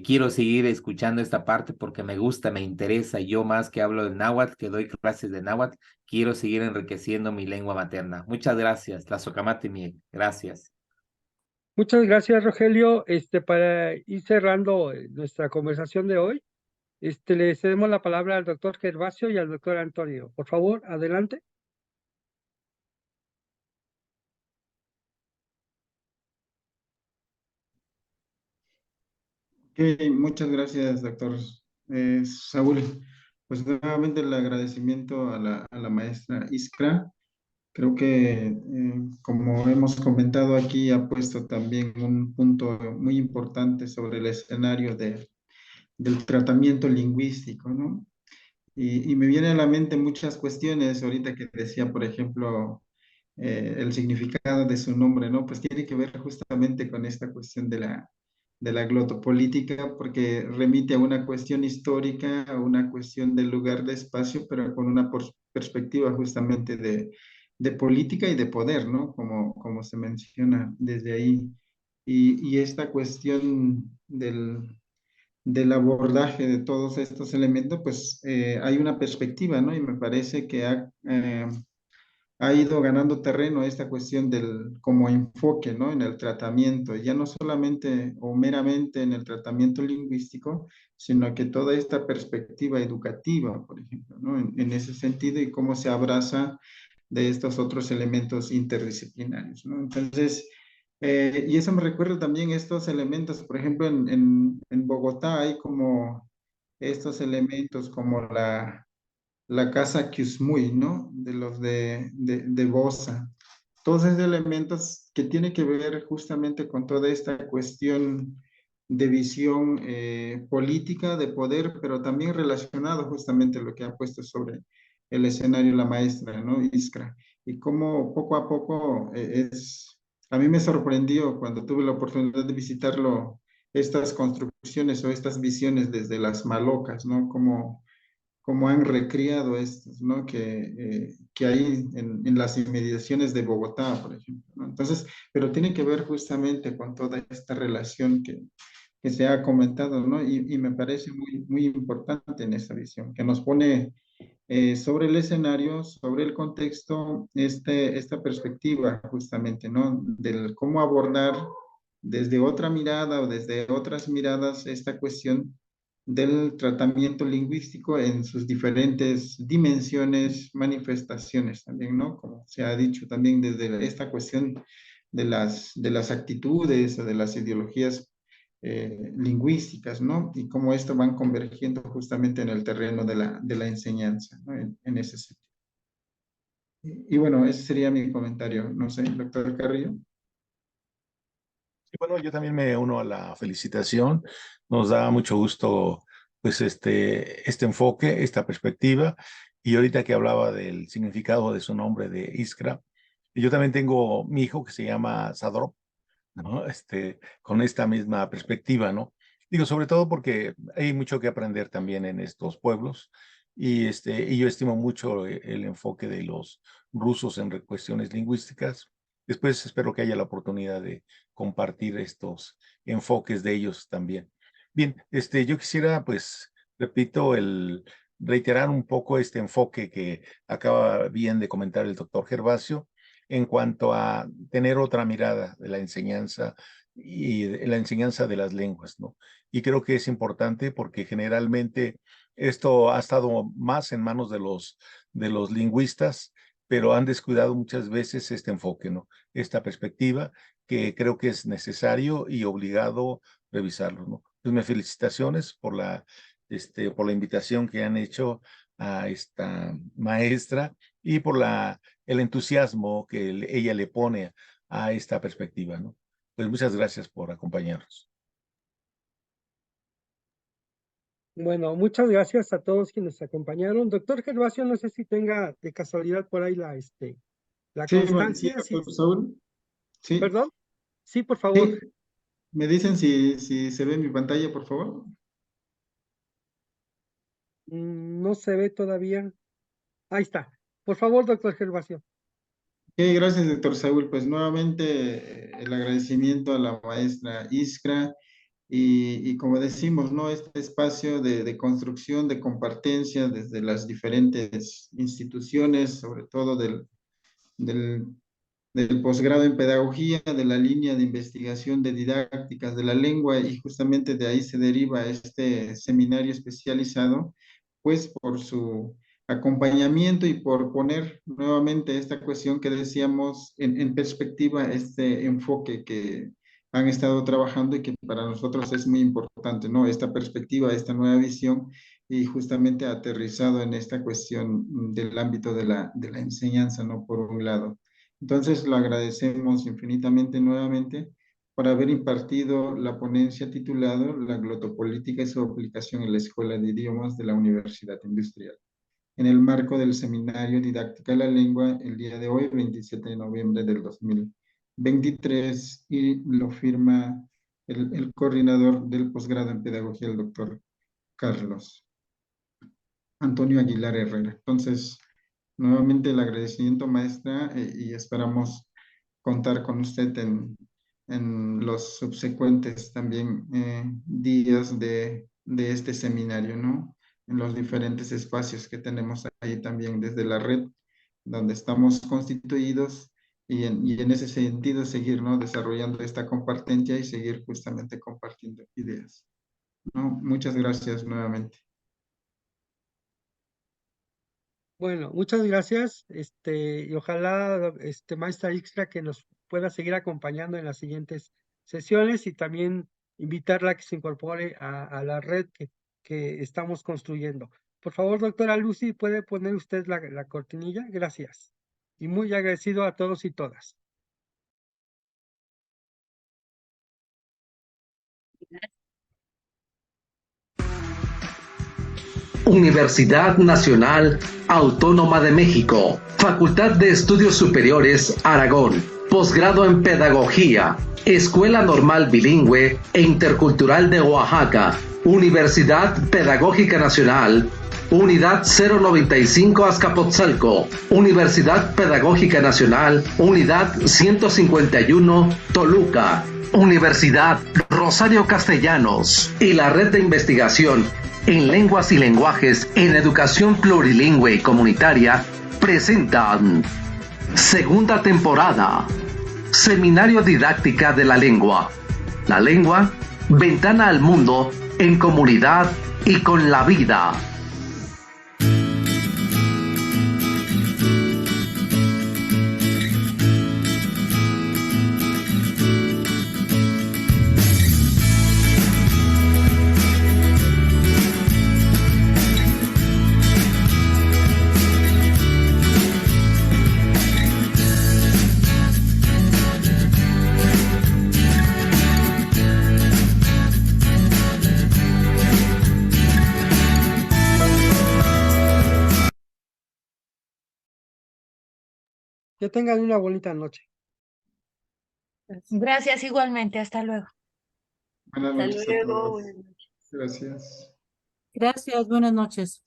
quiero seguir escuchando esta parte porque me gusta, me interesa. Yo más que hablo del náhuatl, que doy clases de náhuatl, quiero seguir enriqueciendo mi lengua materna. Muchas gracias, Tlazocamati Miel. Gracias. Muchas gracias, Rogelio. Para ir cerrando nuestra conversación de hoy, le cedemos la palabra al doctor Gervasio y al doctor Antonio. Por favor, adelante. Muchas gracias, doctor Saúl. Pues nuevamente el agradecimiento a la maestra Iskra. Creo que, como hemos comentado aquí, ha puesto también un punto muy importante sobre el escenario del tratamiento lingüístico, ¿no? Y me vienen a la mente muchas cuestiones ahorita que decía, por ejemplo, el significado de su nombre, ¿no? Pues tiene que ver justamente con esta cuestión de la glotopolítica, porque remite a una cuestión histórica, a una cuestión del lugar de espacio, pero con una perspectiva justamente de política y de poder, ¿no? Como se menciona desde ahí. Y esta cuestión del abordaje de todos estos elementos, pues hay una perspectiva, ¿no? Y me parece que ha ido ganando terreno esta cuestión del como enfoque, ¿no? En el tratamiento, ya no solamente o meramente en el tratamiento lingüístico, sino que toda esta perspectiva educativa, por ejemplo, ¿no? En ese sentido y cómo se abraza de estos otros elementos interdisciplinarios, ¿no? Entonces, y eso me recuerda también estos elementos, por ejemplo, en Bogotá hay como estos elementos como la casa Kyusmui, ¿no? De los de Bosa. Todos esos elementos que tienen que ver justamente con toda esta cuestión de visión política, de poder, pero también relacionado justamente a lo que ha puesto sobre el escenario la maestra, ¿no? Iskra. Y cómo poco a poco a mí me sorprendió cuando tuve la oportunidad de visitarlo, estas construcciones o estas visiones desde las malocas, ¿no? Como han recriado estos, ¿no? Que hay en las inmediaciones de Bogotá, por ejemplo, ¿no? Entonces, pero tiene que ver justamente con toda esta relación que se ha comentado, ¿no? Y me parece muy, muy importante en esa visión, que nos pone sobre el escenario, sobre el contexto, esta perspectiva justamente, ¿no? Del cómo abordar desde otra mirada o desde otras miradas esta cuestión del tratamiento lingüístico en sus diferentes dimensiones, manifestaciones también, ¿no? Como se ha dicho también desde esta cuestión de las actitudes o de las ideologías lingüísticas, ¿no? Y cómo esto van convergiendo justamente en el terreno de la enseñanza, ¿no? En ese sentido. Y bueno, ese sería mi comentario. No sé, doctor Carrillo. Sí, bueno, yo también me uno a la felicitación. Nos da mucho gusto, pues, este enfoque, esta perspectiva. Y ahorita que hablaba del significado de su nombre de Iskra, yo también tengo mi hijo que se llama Sadrop, ¿no? Con esta misma perspectiva, ¿no? Digo, sobre todo porque hay mucho que aprender también en estos pueblos y yo estimo mucho el enfoque de los rusos en cuestiones lingüísticas. Después espero que haya la oportunidad de compartir estos enfoques de ellos también. Bien, yo quisiera, pues, repito, reiterar un poco este enfoque que acaba bien de comentar el doctor Gervasio, en cuanto a tener otra mirada de la enseñanza y de la enseñanza de las lenguas, ¿no? Y creo que es importante porque generalmente esto ha estado más en manos de los lingüistas, pero han descuidado muchas veces este enfoque, ¿no? Esta perspectiva que creo que es necesario y obligado revisarlo, ¿no? Pues mis felicitaciones por la invitación que han hecho a esta maestra y por el entusiasmo que ella le pone a esta perspectiva, ¿no? Pues muchas gracias por acompañarnos. Bueno, muchas gracias a todos quienes nos acompañaron. Doctor Gervasio, no sé si tenga de casualidad por ahí la Sí, constancia. sí, Saúl. Sí. ¿Perdón? Sí, por favor. Sí. ¿Me dicen si se ve mi pantalla, por favor? No se ve todavía. Ahí está. Por favor, doctor Gervasio. Gracias, doctor Saúl. Pues nuevamente el agradecimiento a la maestra Iskra y como decimos, ¿no? Este espacio de construcción, de compartencia desde las diferentes instituciones, sobre todo del posgrado en pedagogía, de la línea de investigación de didácticas de la lengua, y justamente de ahí se deriva este seminario especializado, pues por su acompañamiento y por poner nuevamente esta cuestión que decíamos en perspectiva, este enfoque que han estado trabajando y que para nosotros es muy importante, ¿no? Esta perspectiva, esta nueva visión, y justamente aterrizado en esta cuestión del ámbito de la enseñanza, ¿no? Por un lado. Entonces, lo agradecemos infinitamente nuevamente por haber impartido la ponencia titulada La glotopolítica y su aplicación en la Escuela de Idiomas de la Universidad Industrial, en el marco del Seminario Didáctica de la Lengua, el día de hoy, 27 de noviembre del 2023, y lo firma el coordinador del posgrado en pedagogía, el doctor Carlos Antonio Aguilar Herrera. Entonces, nuevamente el agradecimiento, maestra, y esperamos contar con usted en los subsecuentes también días de este seminario, ¿no? En los diferentes espacios que tenemos ahí también desde la red, donde estamos constituidos, y en ese sentido seguir, ¿no? Desarrollando esta compartencia y seguir justamente compartiendo ideas, ¿no? Muchas gracias nuevamente. Bueno, muchas gracias, y ojalá, maestra Ixtra, que nos pueda seguir acompañando en las siguientes sesiones, y también invitarla a que se incorpore a la red que estamos construyendo. Por favor, doctora Lucy, ¿puede poner usted la cortinilla? Gracias. Y muy agradecido a todos y todas. Universidad Nacional Autónoma de México, Facultad de Estudios Superiores Aragón, posgrado en Pedagogía, Escuela Normal Bilingüe e Intercultural de Oaxaca, Universidad Pedagógica Nacional, Unidad 095 Azcapotzalco, Universidad Pedagógica Nacional, Unidad 151 Toluca, Universidad Rosario Castellanos y la Red de Investigación en Lenguas y Lenguajes en Educación Plurilingüe y Comunitaria presentan segunda temporada, Seminario Didáctica de la Lengua. La lengua, ventana al mundo en comunidad y con la vida. Que tengan una bonita noche. Gracias igualmente. Hasta luego. Buenas noches Hasta luego. a todos. Gracias. Gracias, buenas noches.